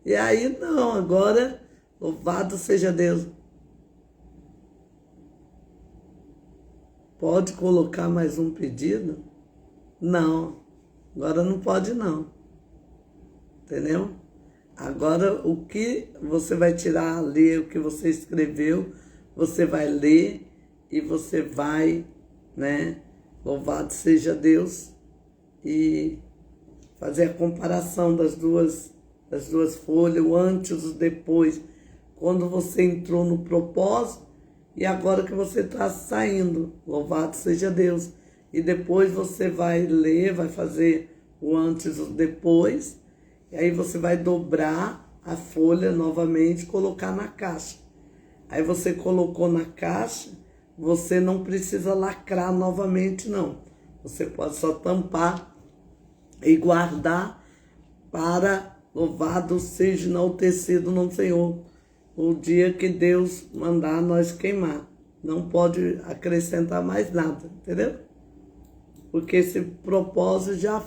E aí, não, agora, louvado seja Deus. Pode colocar mais um pedido? Não, agora não pode não. Entendeu? Agora, o que você vai tirar, ler o que você escreveu, você vai ler e você vai, né? Louvado seja Deus, e fazer a comparação das duas folhas, o antes e o depois, quando você entrou no propósito e agora que você está saindo. Louvado seja Deus. E depois você vai ler, vai fazer o antes e o depois. E aí você vai dobrar a folha novamente e colocar na caixa. Aí você colocou na caixa, você não precisa lacrar novamente, não. Você pode só tampar e guardar para louvado seja enaltecido no Senhor. O dia que Deus mandar nós queimar. Não pode acrescentar mais nada, entendeu? Porque esse propósito já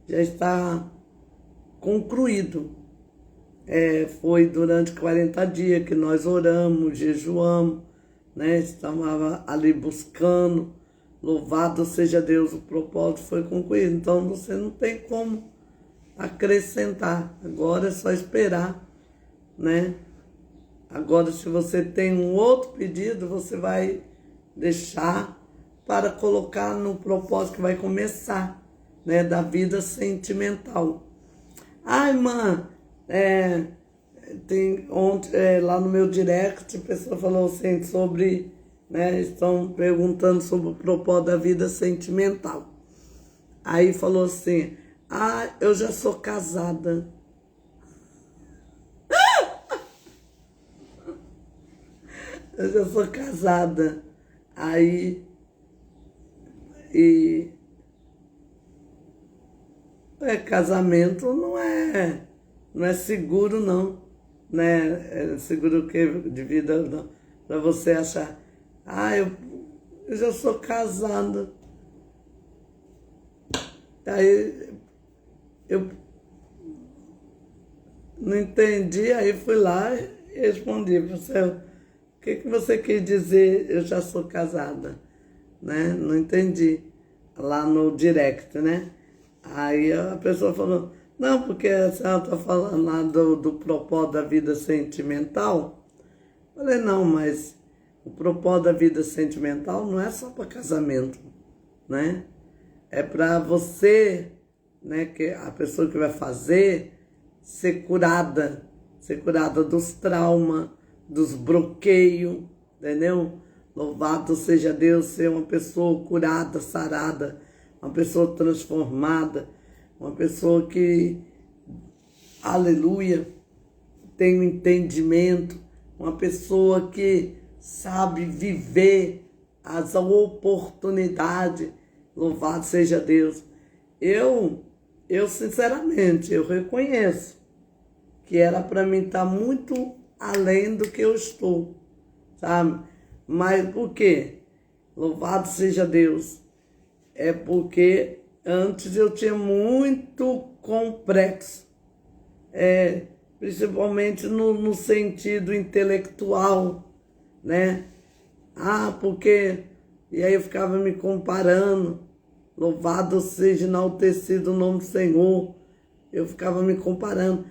está concluído. Foi durante 40 dias que nós oramos, jejuamos, né? Estávamos ali buscando. Louvado seja Deus, o propósito foi concluído. Então você não tem como acrescentar. Agora é só esperar, né? Agora, se você tem um outro pedido, você vai deixar para colocar no propósito que vai começar, né? Da vida sentimental. Ai, irmã, tem ontem lá no meu direct, a pessoa falou assim sobre, né? Estão perguntando sobre o propósito da vida sentimental. Aí falou assim, eu já sou casada. Eu já sou casada. Aí, casamento não é seguro, não. Né? É seguro que de vida, não. Para você achar, eu já sou casada. Aí, eu não entendi, aí fui lá e respondi para você, o que você quis dizer, eu já sou casada, né? Não entendi, lá no direct, né? Aí a pessoa falou, não, porque a senhora está falando lá do propósito da vida sentimental. Eu falei, não, mas o propósito da vida sentimental não é só para casamento, né? É para você, né, que a pessoa que vai fazer, ser curada dos traumas, dos bloqueios, entendeu? Louvado seja Deus, ser uma pessoa curada, sarada, uma pessoa transformada, uma pessoa que, aleluia, tem um entendimento, uma pessoa que sabe viver as oportunidades. Louvado seja Deus. Eu sinceramente, eu reconheço que era para mim estar muito além do que eu estou, sabe? Mas por quê? Louvado seja Deus. É porque antes eu tinha muito complexo, principalmente no sentido intelectual, né? Porque... E aí eu ficava me comparando. Louvado seja enaltecido o nome do Senhor. Eu ficava me comparando.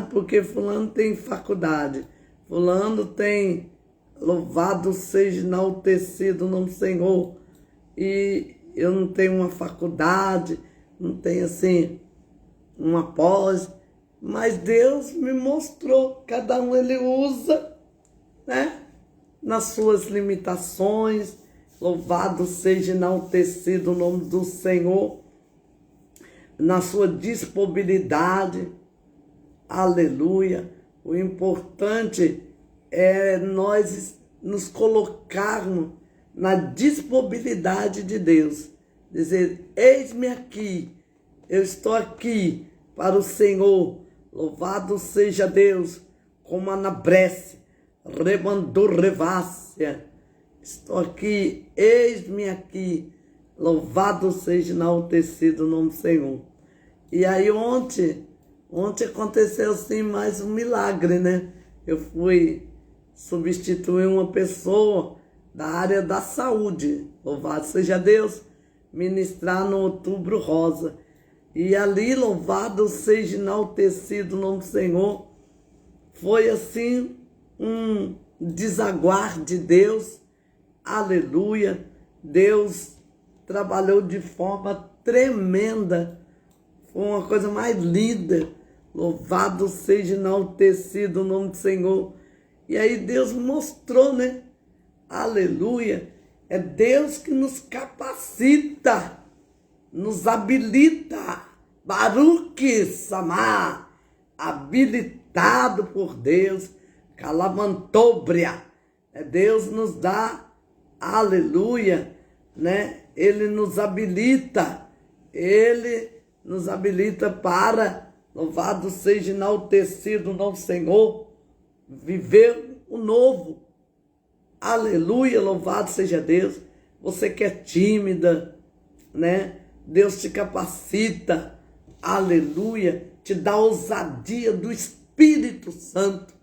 Porque fulano tem faculdade. Fulano tem... Louvado seja enaltecido o nome do Senhor. E eu não tenho uma faculdade, não tenho assim, uma pós. Mas Deus me mostrou. Cada um ele usa, né? Nas suas limitações. Louvado seja enaltecido o nome do Senhor, na sua disponibilidade, aleluia. O importante é nós nos colocarmos na disponibilidade de Deus, dizer, eis-me aqui, eu estou aqui para o Senhor, louvado seja Deus, como anabrece, rebandou revássia. Estou aqui, eis-me aqui, louvado seja enaltecido o nome do Senhor. E aí ontem aconteceu assim mais um milagre, né? Eu fui substituir uma pessoa da área da saúde, louvado seja Deus, ministrar no Outubro Rosa. E ali, louvado seja enaltecido o nome do Senhor, foi assim um desaguar de Deus. Aleluia, Deus trabalhou de forma tremenda, foi uma coisa mais linda, louvado seja enaltecido o nome do Senhor. E aí Deus mostrou, né? Aleluia, é Deus que nos capacita, nos habilita, Baruch Samá, habilitado por Deus, Calamantobria. Deus nos dá, aleluia, né? Ele nos habilita para, louvado seja, enaltecido no Senhor, viver o novo. Aleluia, louvado seja Deus. Você que é tímida, né? Deus te capacita, aleluia, te dá ousadia do Espírito Santo.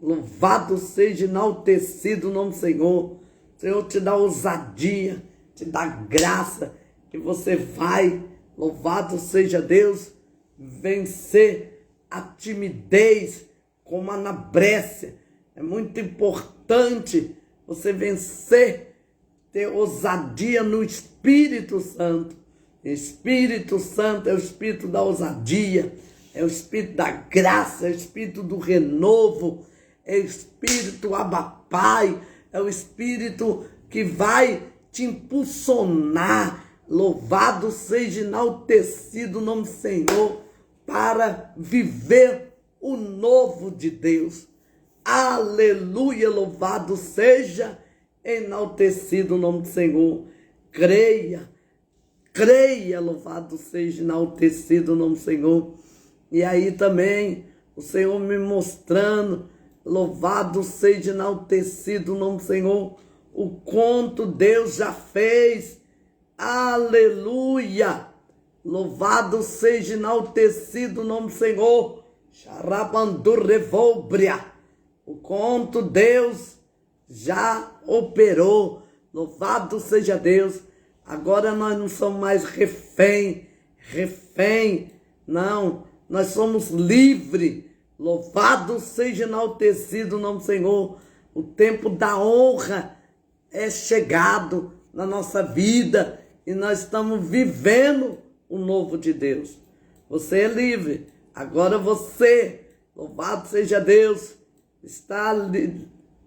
Louvado seja, enaltecido o nome do Senhor. O Senhor te dá ousadia, te dá graça, que você vai, louvado seja Deus, vencer a timidez como a anabrécia. É muito importante você vencer, ter ousadia no Espírito Santo. Espírito Santo é o Espírito da ousadia, é o Espírito da graça, é o Espírito do renovo, é o Espírito Abba Pai, é o Espírito que vai te impulsionar. Louvado seja, enaltecido o nome do Senhor, para viver o novo de Deus. Aleluia, louvado seja, enaltecido o nome do Senhor. Creia, louvado seja, enaltecido o nome do Senhor. E aí também, o Senhor me mostrando, louvado seja, enaltecido o nome do Senhor, o quanto Deus já fez. Aleluia, louvado seja, enaltecido o nome do Senhor. Xarabandurrevolbria, o quanto Deus já operou. Louvado seja Deus. Agora nós não somos mais refém, não, nós somos livres. Louvado seja, enaltecido o nome do Senhor. O tempo da honra é chegado na nossa vida e nós estamos vivendo o novo de Deus. Você é livre. Agora você, louvado seja Deus, está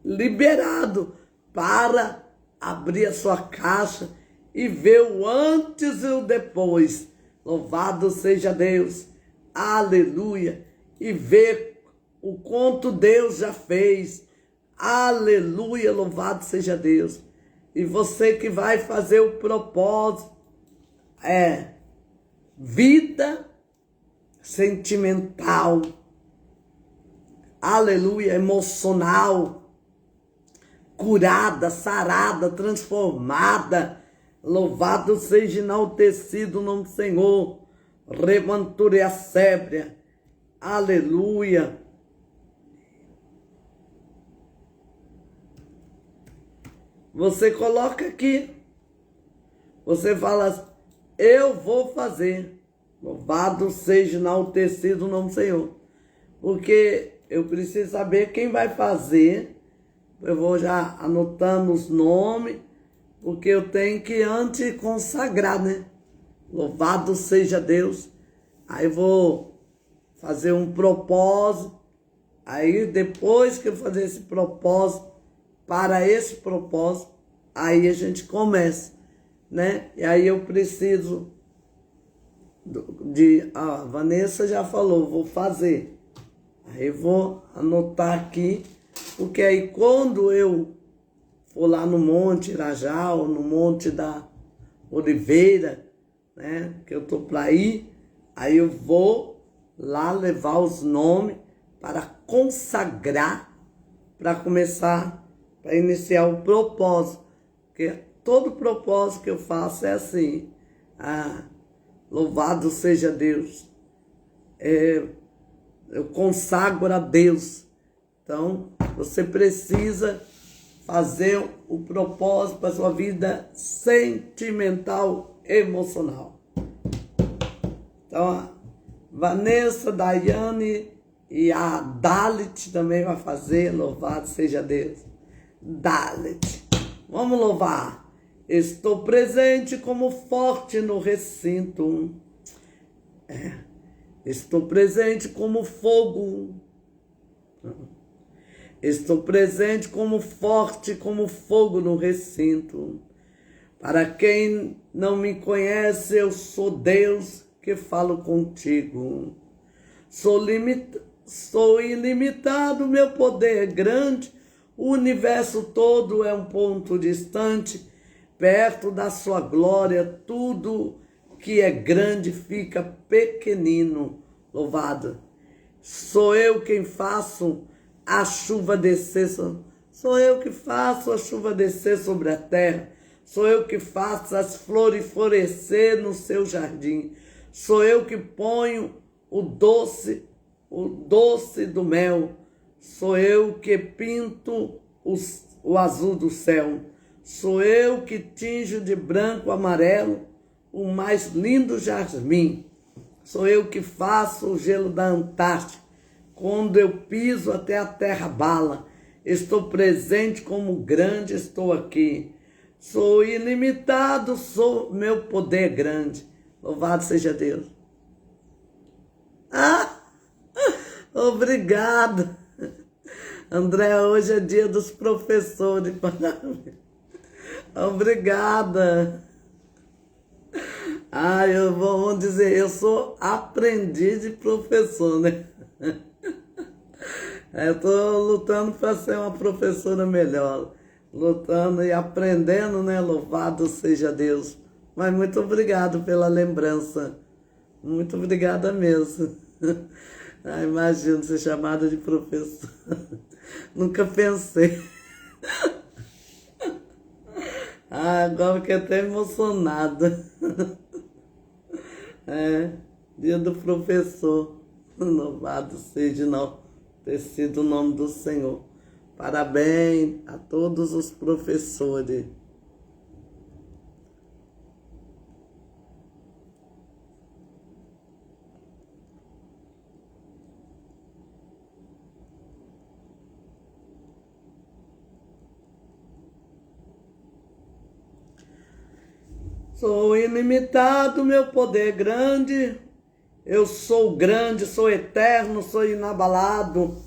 liberado para abrir a sua caixa e ver o antes e o depois. Louvado seja Deus. Aleluia. E ver o quanto Deus já fez. Aleluia. Louvado seja Deus. E você que vai fazer o propósito vida sentimental. Aleluia. Emocional. Curada, sarada, transformada. Louvado seja, enaltecido o nome do Senhor. Remanture a sébria. Aleluia. Você coloca aqui. Você fala, eu vou fazer. Louvado seja, enaltecido o nome do Senhor. Porque eu preciso saber quem vai fazer. Eu vou já anotando os nomes, porque eu tenho que antes consagrar, né? Louvado seja Deus. Aí vou fazer um propósito. Aí depois que eu fazer esse propósito, para esse propósito, aí a gente começa, né? E aí eu preciso a Vanessa já falou, vou fazer. Aí eu vou anotar aqui, porque aí quando eu for lá no Monte Irajá ou no Monte da Oliveira, né, que eu tô para ir, aí eu vou lá levar os nomes para consagrar, para começar, para iniciar o propósito. Porque todo propósito que eu faço é assim, louvado seja Deus, eu consagro a Deus. Então, você precisa fazer o propósito para a sua vida sentimental, emocional. Então, a Vanessa, Daiane e a Dalit também vai fazer, louvado seja Deus. Dalit, vamos louvar. Estou presente como forte no recinto. Estou presente como fogo. Estou presente como forte, como fogo no recinto. Para quem não me conhece, eu sou Deus que falo contigo. Sou ilimitado, meu poder é grande. O universo todo é um ponto distante, perto da sua glória, tudo que é grande fica pequenino. Louvado. Sou eu quem faço a chuva descer, sou eu que faço a chuva descer sobre a terra, sou eu que faço as flores florescer no seu jardim, sou eu que ponho o doce do mel, sou eu que pinto o azul do céu, sou eu que tinjo de branco amarelo o mais lindo jasmim, sou eu que faço o gelo da Antártica, quando eu piso até a terra bala, estou presente como grande, estou aqui, sou ilimitado, meu poder grande, louvado seja Deus. Obrigado. André, hoje é dia dos professores. Obrigada. Vamos dizer, eu sou aprendiz de professor, né? Eu estou lutando para ser uma professora melhor. Lutando e aprendendo, né? Louvado seja Deus. Mas muito obrigado pela lembrança. Muito obrigada mesmo. Imagino ser chamada de professor. Nunca pensei. Agora fiquei até emocionada. Dia do professor. Louvado seja não ter sido o nome do Senhor. Parabéns a todos os professores. Sou ilimitado, meu poder é grande. Eu sou grande, sou eterno, sou inabalável,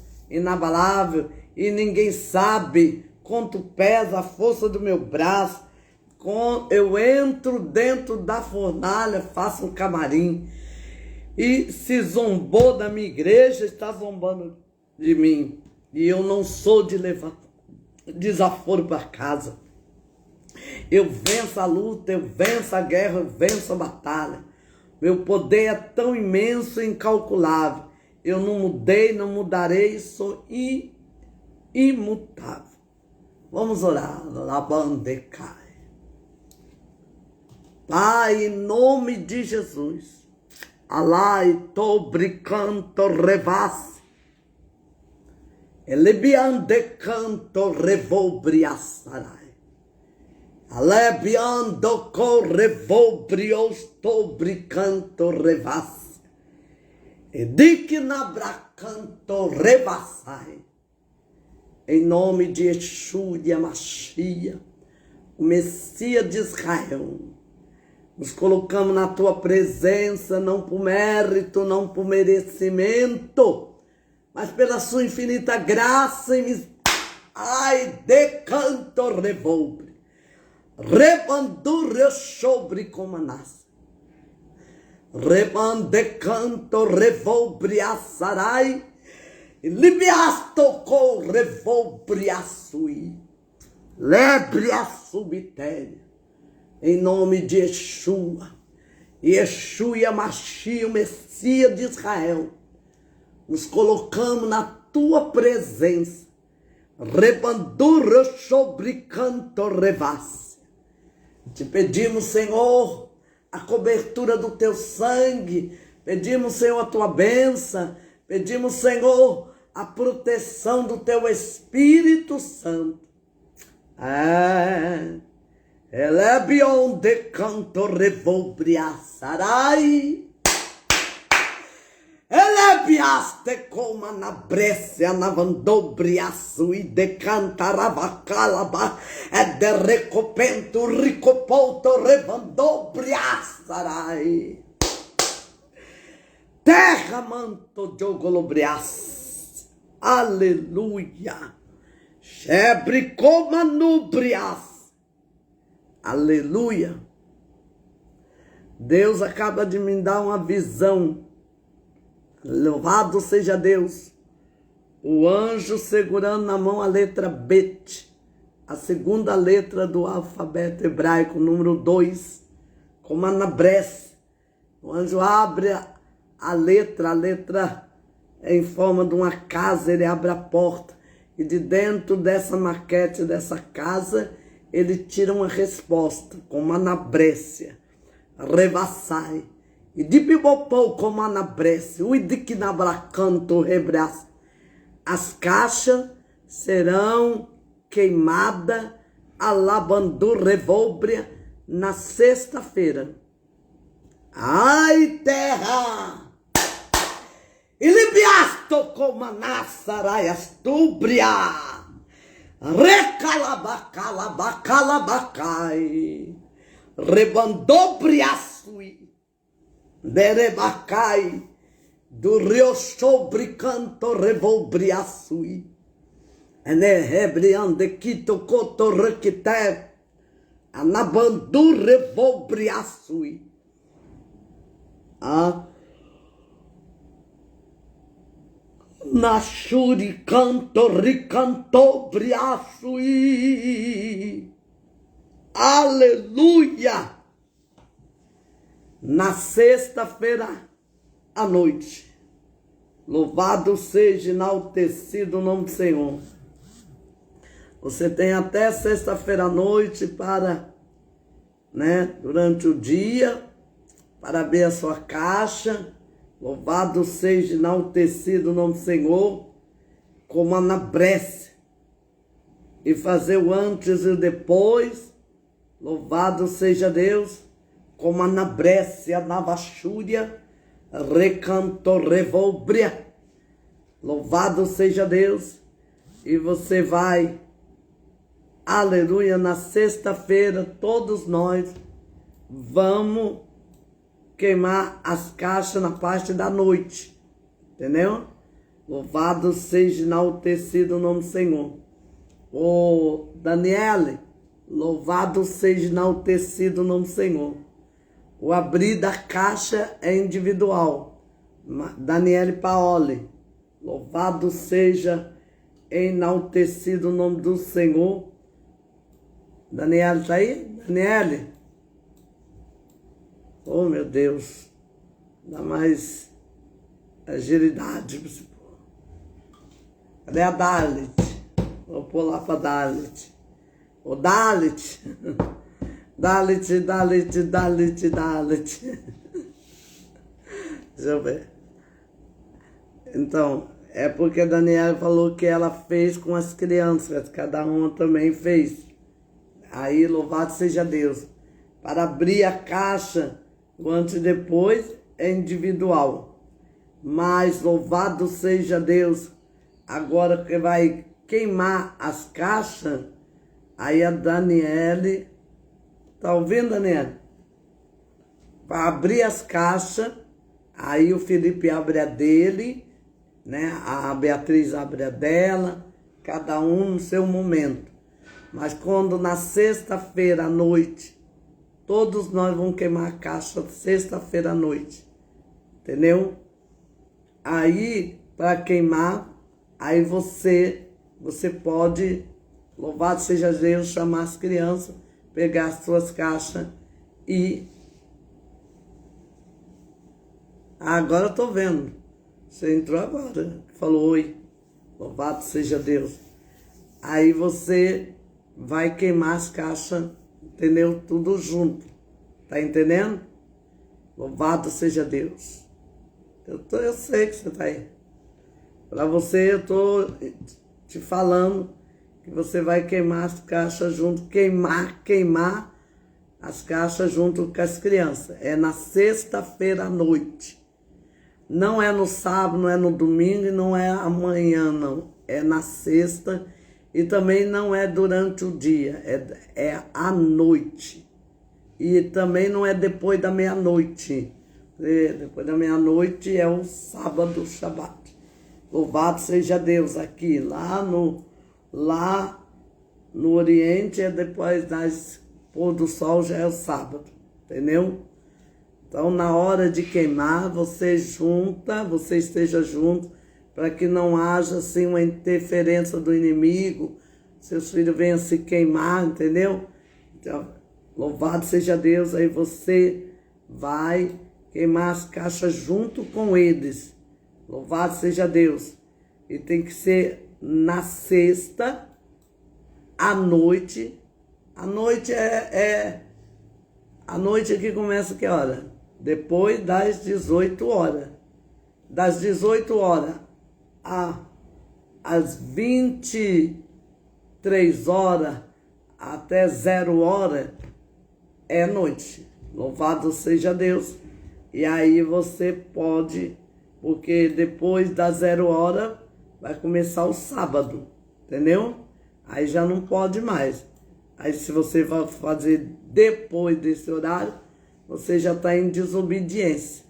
e ninguém sabe quanto pesa a força do meu braço. Eu entro dentro da fornalha, faço um camarim, e se zombou da minha igreja, está zombando de mim. E eu não sou de levar desaforo para casa. Eu venço a luta, eu venço a guerra, eu venço a batalha. Meu poder é tão imenso e incalculável. Eu não mudei, não mudarei, sou imutável. Vamos orar. Labandecai. Pai, em nome de Jesus. Alai, tô brincando, revasse. Elebiande canto, revobriaçarai. Alebiando correvobrios, tô brincando, revasse. Ediknabracanto, revassai. Em nome de Yeshua de Amashia, o Messias de Israel, nos colocamos na tua presença, não por mérito, não por merecimento, mas pela sua infinita graça e misericórdia. Ai, decanto revolbre, rebandurre sobre comanás, rebandecanto revolbre assarai, libiasto com revolbre assui, lebre a subtéria. Em nome de Yeshua, Yeshua Yamashia, o Messias de Israel, nos colocamos na tua presença. Rebandura sobre canto revasse. Te pedimos, Senhor, a cobertura do teu sangue. Pedimos, Senhor, a tua bênção. Pedimos, Senhor, a proteção do teu Espírito Santo. Elebion de canto revolbriaçarai. Elebiaste como na brécia na vandobriaço e de cantaravacalaba é de recopento ricopoto revandobriaçarai. Terra manto de ogolobrias. Aleluia. Chebre como nubrias. Aleluia. Deus acaba de me dar uma visão. Louvado seja Deus. o anjo segurando na mão a letra Bet, a segunda letra do alfabeto hebraico, número 2, como anabrés. O anjo abre a letra em forma de uma casa, ele abre a porta. E de dentro dessa maquete, dessa casa, ele tira uma resposta, como anabrécia, revassai. E de bibopou, como anabrécia, uidiknabracanto rebraça. As caixas serão queimadas a labandu revolbria na sexta-feira. Ai, terra! Ilibiasto como anassaraias tubria, recalabacalabacalabacai, rebandobriaçui, derebacai, do rio sobre canto revolbriaçui, enerebriande quito cotorrequite, anabandu revolbriaçui. Nashuri canto ricanto briaçui. Aleluia! Na sexta-feira à noite, louvado seja, enaltecido o nome do Senhor. Você tem até sexta-feira à noite para, durante o dia, para abrir a sua caixa. Louvado seja, enaltecido o nome do Senhor, como anabrés, e fazer o antes e o depois. Louvado seja Deus, como anabrés, a navachúria, recanto revolbria. Louvado seja Deus. E você vai, aleluia, na sexta-feira, todos nós vamos queimar as caixas na parte da noite, entendeu? Louvado seja, enaltecido o nome do Senhor. Ô Daniele, louvado seja, enaltecido o nome do Senhor. O abrir da caixa é individual. Daniele Paoli, louvado seja, enaltecido o nome do Senhor. Daniele, tá aí? Daniele? Oh, meu Deus, dá mais agilidade para esse povo. Cadê a Dalit? Vou pular para Dalit. Ô, Dalit. Dalit. Deixa eu ver. Então, é porque a Daniela falou que ela fez com as crianças, cada uma também fez. Aí, louvado seja Deus. Para abrir a caixa, o antes e depois é individual. Mas louvado seja Deus, agora que vai queimar as caixas, aí a Daniele, tá ouvindo, Daniele? Para abrir as caixas, aí o Felipe abre a dele, a Beatriz abre a dela, cada um no seu momento. Mas quando na sexta-feira à noite, todos nós vamos queimar a caixa sexta-feira à noite, entendeu? Aí, para queimar, aí você pode, louvado seja Deus, chamar as crianças, pegar as suas caixas e... agora eu tô vendo. Você entrou agora, falou oi, louvado seja Deus. Aí você vai queimar as caixas, entendeu? Tudo junto. Tá entendendo? Louvado seja Deus. Eu sei que você tá aí. Para você, eu tô te falando que você vai queimar as caixas junto, queimar as caixas junto com as crianças. É na sexta-feira à noite. Não é no sábado, não é no domingo e não é amanhã, não. É na sexta e também não é durante o dia, é à noite. E também não é depois da meia-noite. Depois da meia-noite é o sábado, Shabat. Louvado seja Deus aqui. Lá no Oriente é depois das pôr do sol, já é o sábado. Entendeu? Então, na hora de queimar, você esteja junto, para que não haja assim uma interferência do inimigo, seus filhos venham se queimar, entendeu? Então, louvado seja Deus, aí você vai queimar as caixas junto com eles. Louvado seja Deus. E tem que ser na sexta, à noite. A noite a noite aqui começa que hora? Depois das 18 horas. Das 18 horas às 23 horas até 0 hora é noite. Louvado seja Deus. E aí você pode, porque depois das 0 hora vai começar o sábado, entendeu? Aí já não pode mais. Aí se você vai fazer depois desse horário, você já está em desobediência.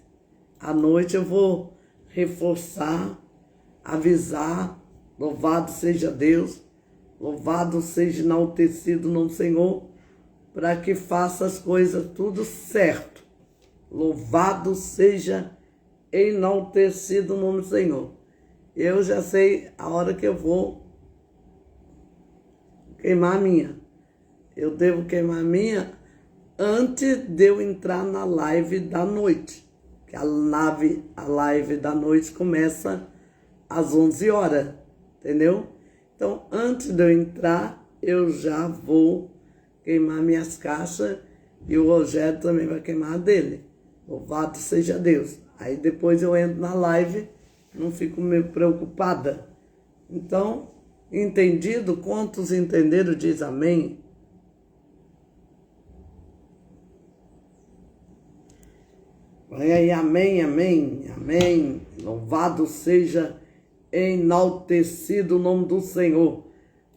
À noite eu vou reforçar, avisar, louvado seja Deus, louvado seja enaltecido no Senhor, para que faça as coisas tudo certo. Louvado seja enaltecido o nome do Senhor. Eu já sei a hora que eu vou queimar a minha. Eu devo queimar a minha antes de eu entrar na live da noite. Que a live da noite começa às 11 horas, entendeu? Então, antes de eu entrar, eu já vou queimar minhas caixas e o Rogério também vai queimar a dele. Louvado seja Deus. Aí depois eu entro na live, não fico meio preocupada. Então, entendido? Quantos entenderam? Diz amém. Vai aí, amém, amém, amém. Louvado seja enaltecido o nome do Senhor.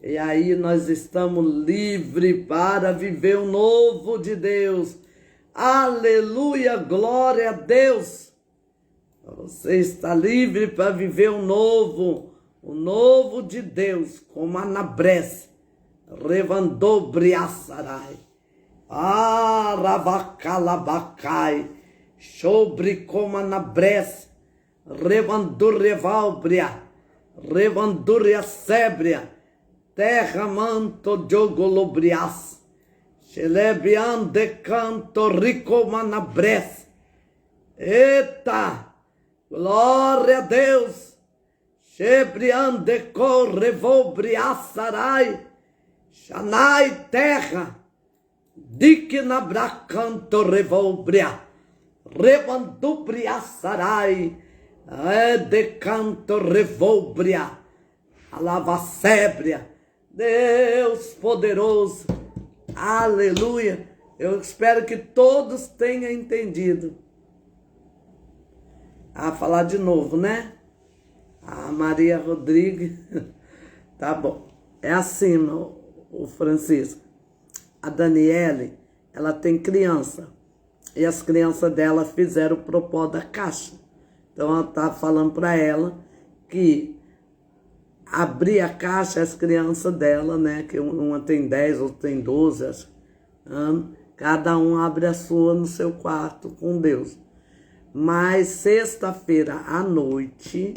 E aí nós estamos livres para viver o novo de Deus. Aleluia, glória a Deus. Você está livre para viver o novo de Deus, como Anabrés, Revandou Briassarai, Ravacalabacai, Sobre como Anabrés, Revandur Revalbria, Revanduria Sébria, Terra Manto Jogolobrias, Xelebian de Canto Rico Manabrés. Eita! Glória a Deus! Xebrian de Correvobriassarai, Xanai Terra, Diknabracanto Revolbria, Revandubriassarai, de Canto Revolbria, Alavacébria, Deus poderoso, aleluia. Eu espero que todos tenham entendido. Falar de novo, né? A Maria Rodrigues, tá bom. É assim, o Francisco. A Daniele, ela tem criança. E as crianças dela fizeram o propó da caixa. Então, ela tá falando para ela que abrir a caixa, as crianças dela, né? Que uma tem 10, outra tem 12 anos. Cada um abre a sua no seu quarto com Deus. Mas sexta-feira à noite,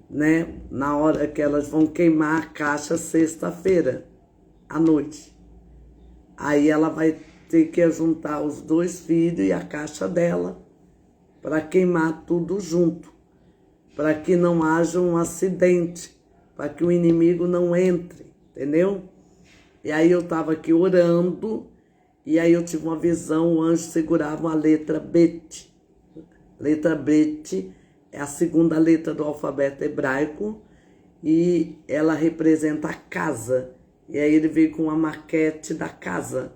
né? Na hora que elas vão queimar a caixa, sexta-feira à noite. Aí ela vai ter que juntar os 2 filhos e a caixa dela para queimar tudo junto, para que não haja um acidente, para que o inimigo não entre, entendeu? E aí eu estava aqui orando, e aí eu tive uma visão, o anjo segurava uma letra Bet. Letra Bet é a segunda letra do alfabeto hebraico, e ela representa a casa. E aí ele veio com uma maquete da casa,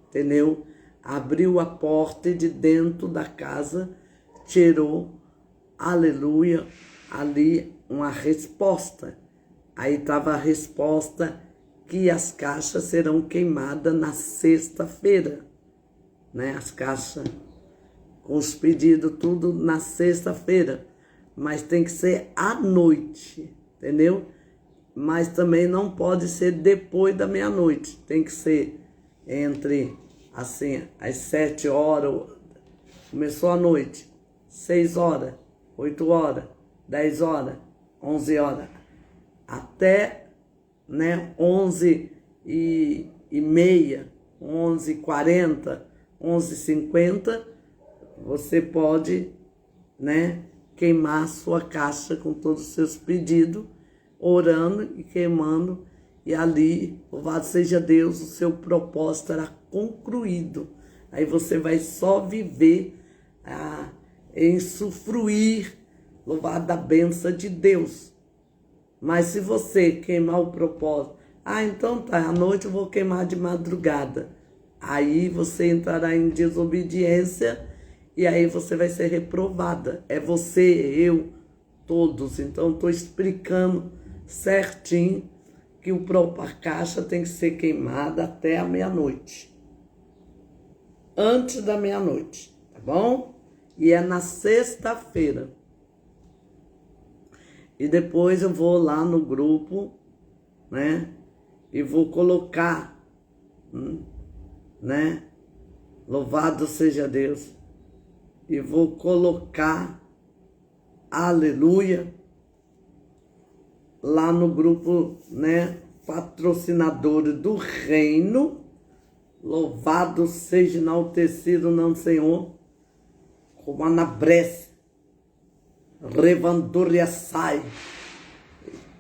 entendeu? Abriu a porta e de dentro da casa tirou, aleluia, ali uma resposta. Aí estava a resposta que as caixas serão queimadas na sexta-feira, né? As caixas com os pedidos, tudo na sexta-feira. Mas tem que ser à noite, entendeu? Mas também não pode ser depois da meia-noite. Tem que ser entre, assim, às 7 horas, começou a noite, 6 horas, 8 horas, 10 horas, 11 horas, até, né, 11 e meia, 11h40, 11h50, você pode, né, queimar a sua caixa com todos os seus pedidos, orando e queimando, e ali, louvado seja Deus, o seu propósito será concluído. Aí você vai só viver em usufruir, louvado da bênção de Deus. Mas se você queimar o propósito, então tá, à noite eu vou queimar de madrugada. Aí você entrará em desobediência e aí você vai ser reprovada. É você, eu, todos. Então estou explicando certinho que a caixa tem que ser queimada até a meia-noite. Antes da meia-noite, tá bom? E é na sexta-feira. E depois eu vou lá no grupo, né? E vou colocar, né? Louvado seja Deus. E vou colocar, aleluia, lá no grupo, né? Patrocinadores do reino. Louvado seja, enaltecido não Senhor, como Anabrece, Revandoria sai,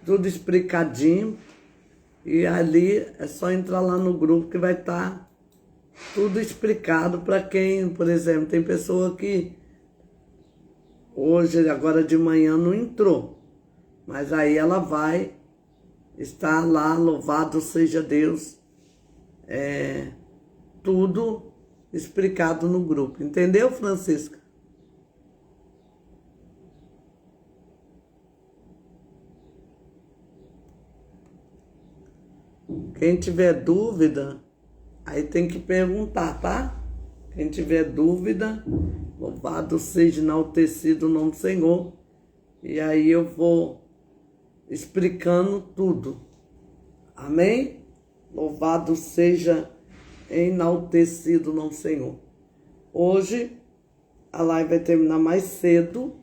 tudo explicadinho. E ali é só entrar lá no grupo que vai estar tudo explicado para quem, por exemplo, tem pessoa que hoje, agora de manhã, não entrou. Mas aí ela vai estar lá, louvado seja Deus, tudo explicado no grupo. Entendeu, Francisca? Quem tiver dúvida, aí tem que perguntar, tá? Quem tiver dúvida, louvado seja, enaltecido o nome do Senhor. E aí eu vou explicando tudo. Amém? Louvado seja, enaltecido o nome do Senhor. Hoje a live vai terminar mais cedo,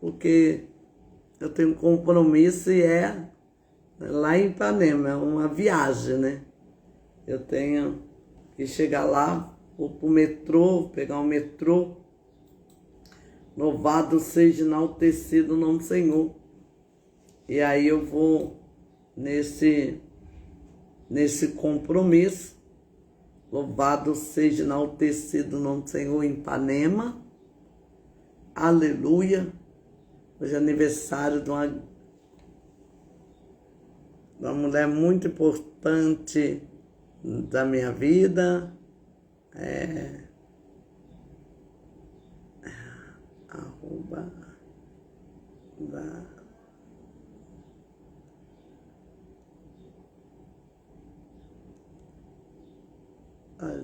porque eu tenho um compromisso e é lá em Ipanema, é uma viagem, né? Eu tenho que chegar lá, vou pro metrô, pegar o metrô. Louvado seja, enaltecido o nome do Senhor. E aí eu vou nesse compromisso. Louvado seja, enaltecido o nome do Senhor em Ipanema. Aleluia. Hoje é aniversário de uma mulher muito importante da minha vida. Arroba da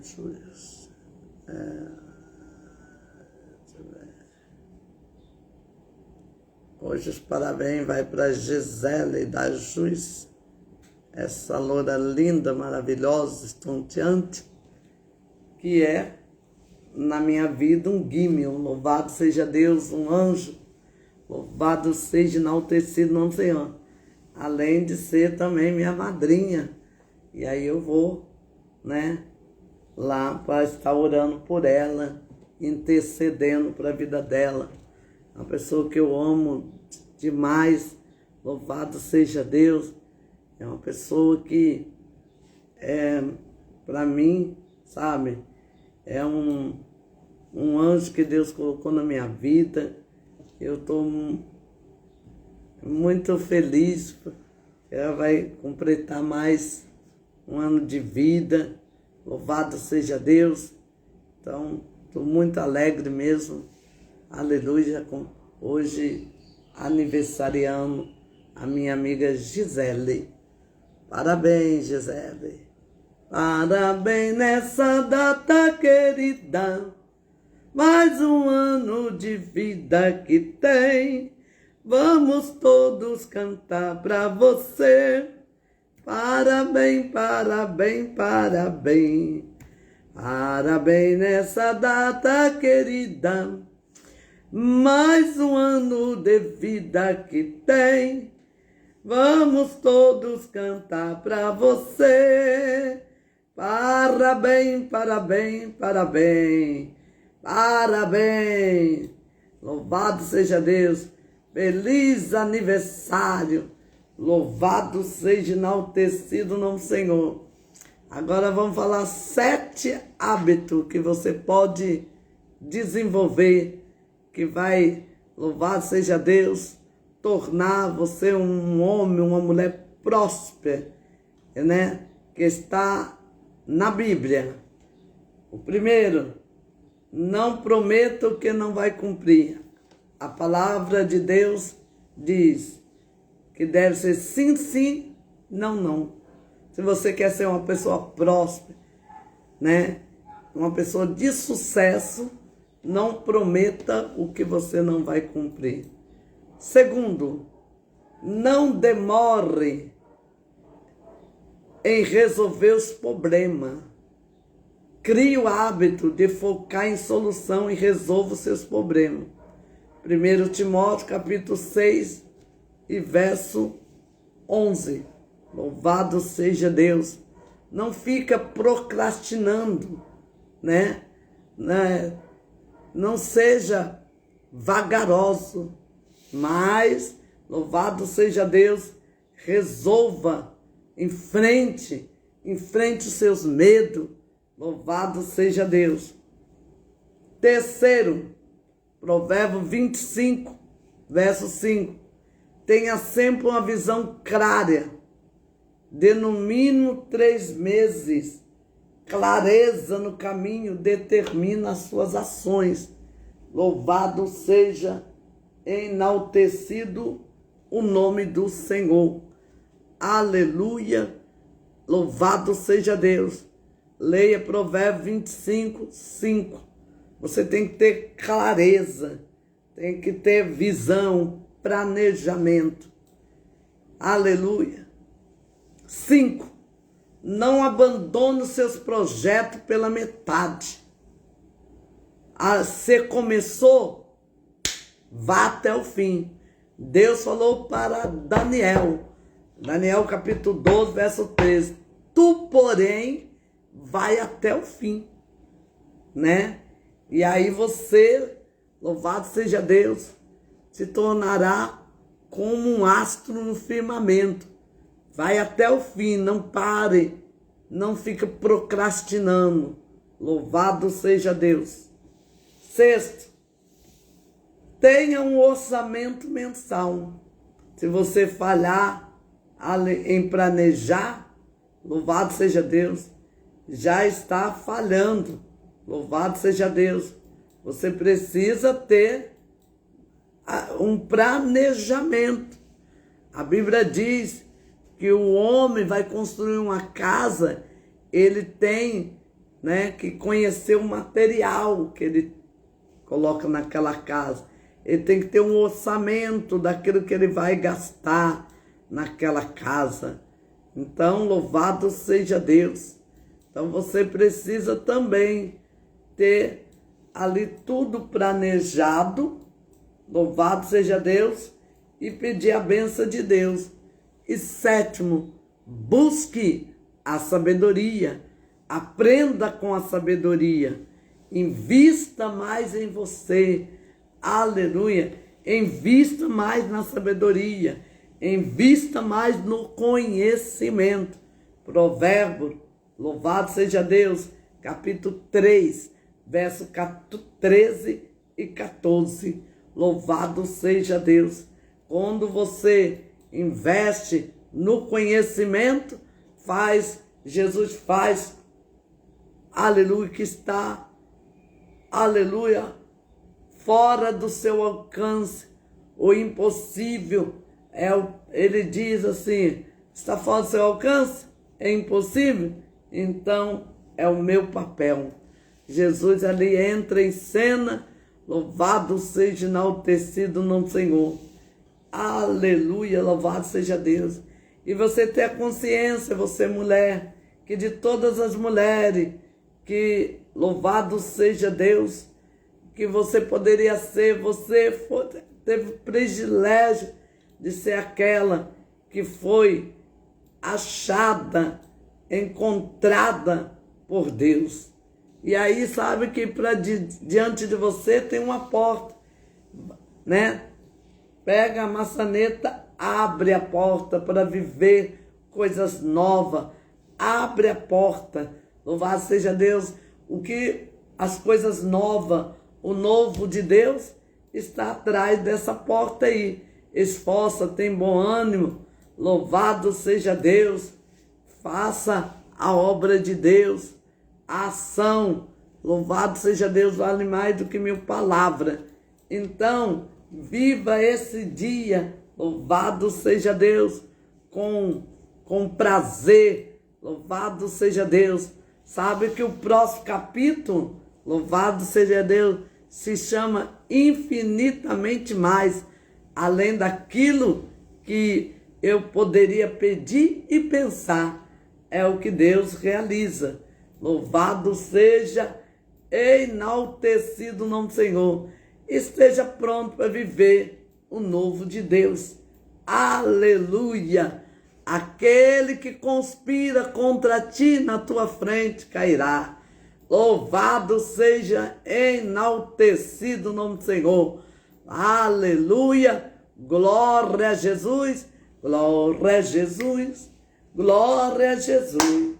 Júlia. Hoje os parabéns vai para Gisele da Juiz, essa loura linda, maravilhosa, estonteante, que é na minha vida um guime, um louvado seja Deus, um anjo, louvado seja, enaltecido o nome do Senhor, além de ser também minha madrinha. E aí eu vou, né, lá para estar orando por ela, intercedendo para a vida dela. Uma pessoa que eu amo demais, louvado seja Deus. É uma pessoa que, para mim, sabe, é um anjo que Deus colocou na minha vida. Eu estou muito feliz. Ela vai completar mais um ano de vida. Louvado seja Deus. Então, estou muito alegre mesmo. Aleluia. Hoje, aniversariando a minha amiga Gisele. Parabéns, Gisele. Parabéns nessa data querida. Mais um ano de vida que tem. Vamos todos cantar pra você. Parabéns, parabéns, parabéns. Parabéns nessa data querida. mais um ano de vida que tem. Vamos todos cantar pra você. Parabéns, parabéns, parabéns, parabéns. Louvado seja Deus. Feliz aniversário. Louvado seja enaltecido o nome do Senhor. Agora vamos falar 7 hábitos que você pode desenvolver, que vai, louvado seja Deus, tornar você um homem, uma mulher próspera, né? Que está na Bíblia. O primeiro, não prometa o que não vai cumprir. A palavra de Deus diz que deve ser sim, sim, não, não. Se você quer ser uma pessoa próspera, né? Uma pessoa de sucesso, não prometa o que você não vai cumprir. Segundo, não demore em resolver os problemas. Crie o hábito de focar em solução e resolva os seus problemas. 1 Timóteo, capítulo 6 e verso 11. Louvado seja Deus. Não fica procrastinando, né? Não seja vagaroso, mas, louvado seja Deus, resolva, enfrente os seus medos. Louvado seja Deus. Terceiro, Provérbio 25, verso 5. Tenha sempre uma visão clara, de no mínimo 3 meses. Clareza no caminho determina as suas ações. Louvado seja, enaltecido o nome do Senhor. Aleluia. Louvado seja Deus. Leia Provérbio 25, 5. Você tem que ter clareza, tem que ter visão, planejamento. Aleluia. 5. Não abandone os seus projetos pela metade. Você começou, vá até o fim. Deus falou para Daniel, capítulo 12, verso 13. Tu, porém, vai até o fim, né? E aí você, louvado seja Deus, se tornará como um astro no firmamento. Vai até o fim, não pare, não fica procrastinando. Louvado seja Deus. 6. Tenha um orçamento mensal. Se você falhar em planejar, louvado seja Deus, já está falhando. Louvado seja Deus. Você precisa ter um planejamento. A Bíblia diz que o homem vai construir uma casa, ele tem, né, que conhecer o material que ele coloca naquela casa. Ele tem que ter um orçamento daquilo que ele vai gastar naquela casa. Então, louvado seja Deus. Então, você precisa também ter ali tudo planejado, louvado seja Deus, e pedir a bênção de Deus. E 7, busque a sabedoria, aprenda com a sabedoria, invista mais em você, aleluia, invista mais na sabedoria, invista mais no conhecimento. Provérbio, louvado seja Deus, capítulo 3, verso 13 e 14. Louvado seja Deus. Quando você investe no conhecimento, Jesus faz, aleluia, que está, aleluia, fora do seu alcance, o impossível, ele diz assim, está fora do seu alcance? É impossível? Então, é o meu papel. Jesus ali entra em cena, louvado seja enaltecido o nome do Senhor. Aleluia, louvado seja Deus. E você ter a consciência, você mulher, que de todas as mulheres, que louvado seja Deus, que você poderia ser. Teve o privilégio de ser aquela que foi achada, encontrada por Deus. E aí sabe que diante de você tem uma porta, né? Pega a maçaneta, abre a porta para viver coisas novas. Abre a porta. Louvado seja Deus. As coisas novas, o novo de Deus está atrás dessa porta aí. Esforça, tem bom ânimo. Louvado seja Deus. Faça a obra de Deus. A ação. Louvado seja Deus, vale mais do que 1000 palavras. Então, viva esse dia, louvado seja Deus, com prazer, louvado seja Deus. Sabe que o próximo capítulo, louvado seja Deus, se chama infinitamente mais, além daquilo que eu poderia pedir e pensar, é o que Deus realiza. Louvado seja, enaltecido o nome do Senhor. Esteja pronto para viver o novo de Deus. Aleluia! Aquele que conspira contra ti na tua frente cairá. Louvado seja, enaltecido o nome do Senhor. Aleluia! Glória a Jesus! Glória a Jesus! Glória a Jesus!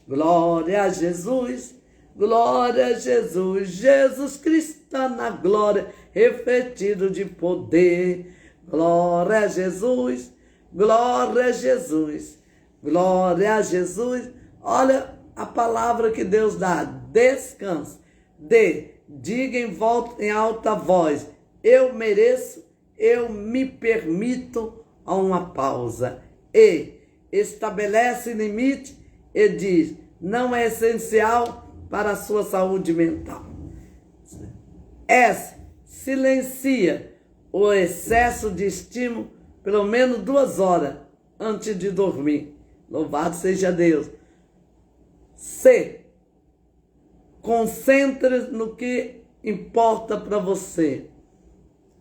Glória a Jesus! Glória a Jesus! Jesus Cristo está na glória, refletido de poder. Glória a Jesus! Glória a Jesus! Glória a Jesus! Olha a palavra que Deus dá: descanso. Diga em alta voz: eu mereço, eu me permito a uma pausa. E estabelece limite e diz: não é essencial para a sua saúde mental. Silencia o excesso de estímulo pelo menos 2 horas antes de dormir. Louvado seja Deus. Concentre no que importa para você.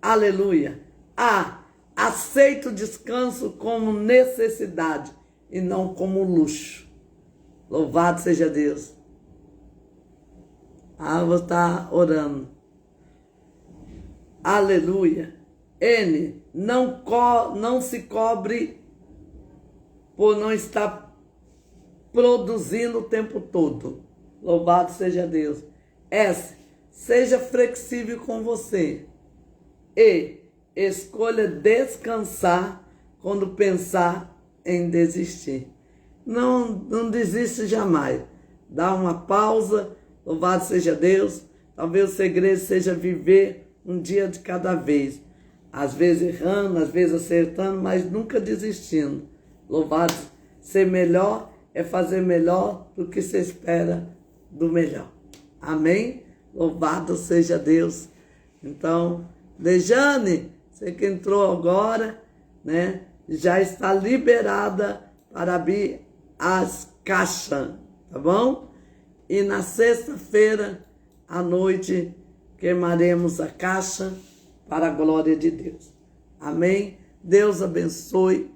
Aleluia. Aceite o descanso como necessidade e não como luxo. Louvado seja Deus. Vou estar orando. Aleluia. Não se cobre por não estar produzindo o tempo todo. Louvado seja Deus. Seja flexível com você. E escolha descansar quando pensar em desistir. Não desiste jamais. Dá uma pausa. Louvado seja Deus. Talvez o segredo seja viver um dia de cada vez. Às vezes errando, às vezes acertando, mas nunca desistindo. Louvado. Ser melhor é fazer melhor do que se espera do melhor. Amém? Louvado seja Deus. Então, Dejane, você que entrou agora, né, já está liberada para abrir as caixas, tá bom? E na sexta-feira, à noite, queimaremos a caixa para a glória de Deus. Amém? Deus abençoe.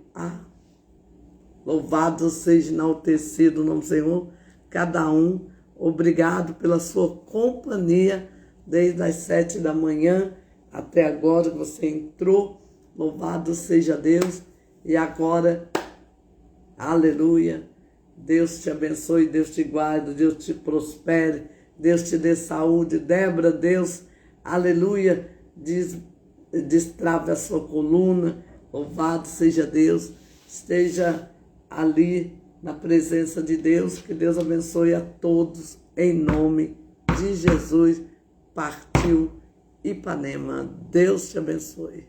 Louvado seja, enaltecido o nome do Senhor. Cada um, obrigado pela sua companhia desde as 7 da manhã até agora que você entrou. Louvado seja Deus. E agora, aleluia, Deus te abençoe, Deus te guarde, Deus te prospere, Deus te dê saúde. Débora, Deus, aleluia, destrave a sua coluna. Louvado seja Deus. Esteja ali na presença de Deus. Que Deus abençoe a todos em nome de Jesus. Partiu Ipanema. Deus te abençoe.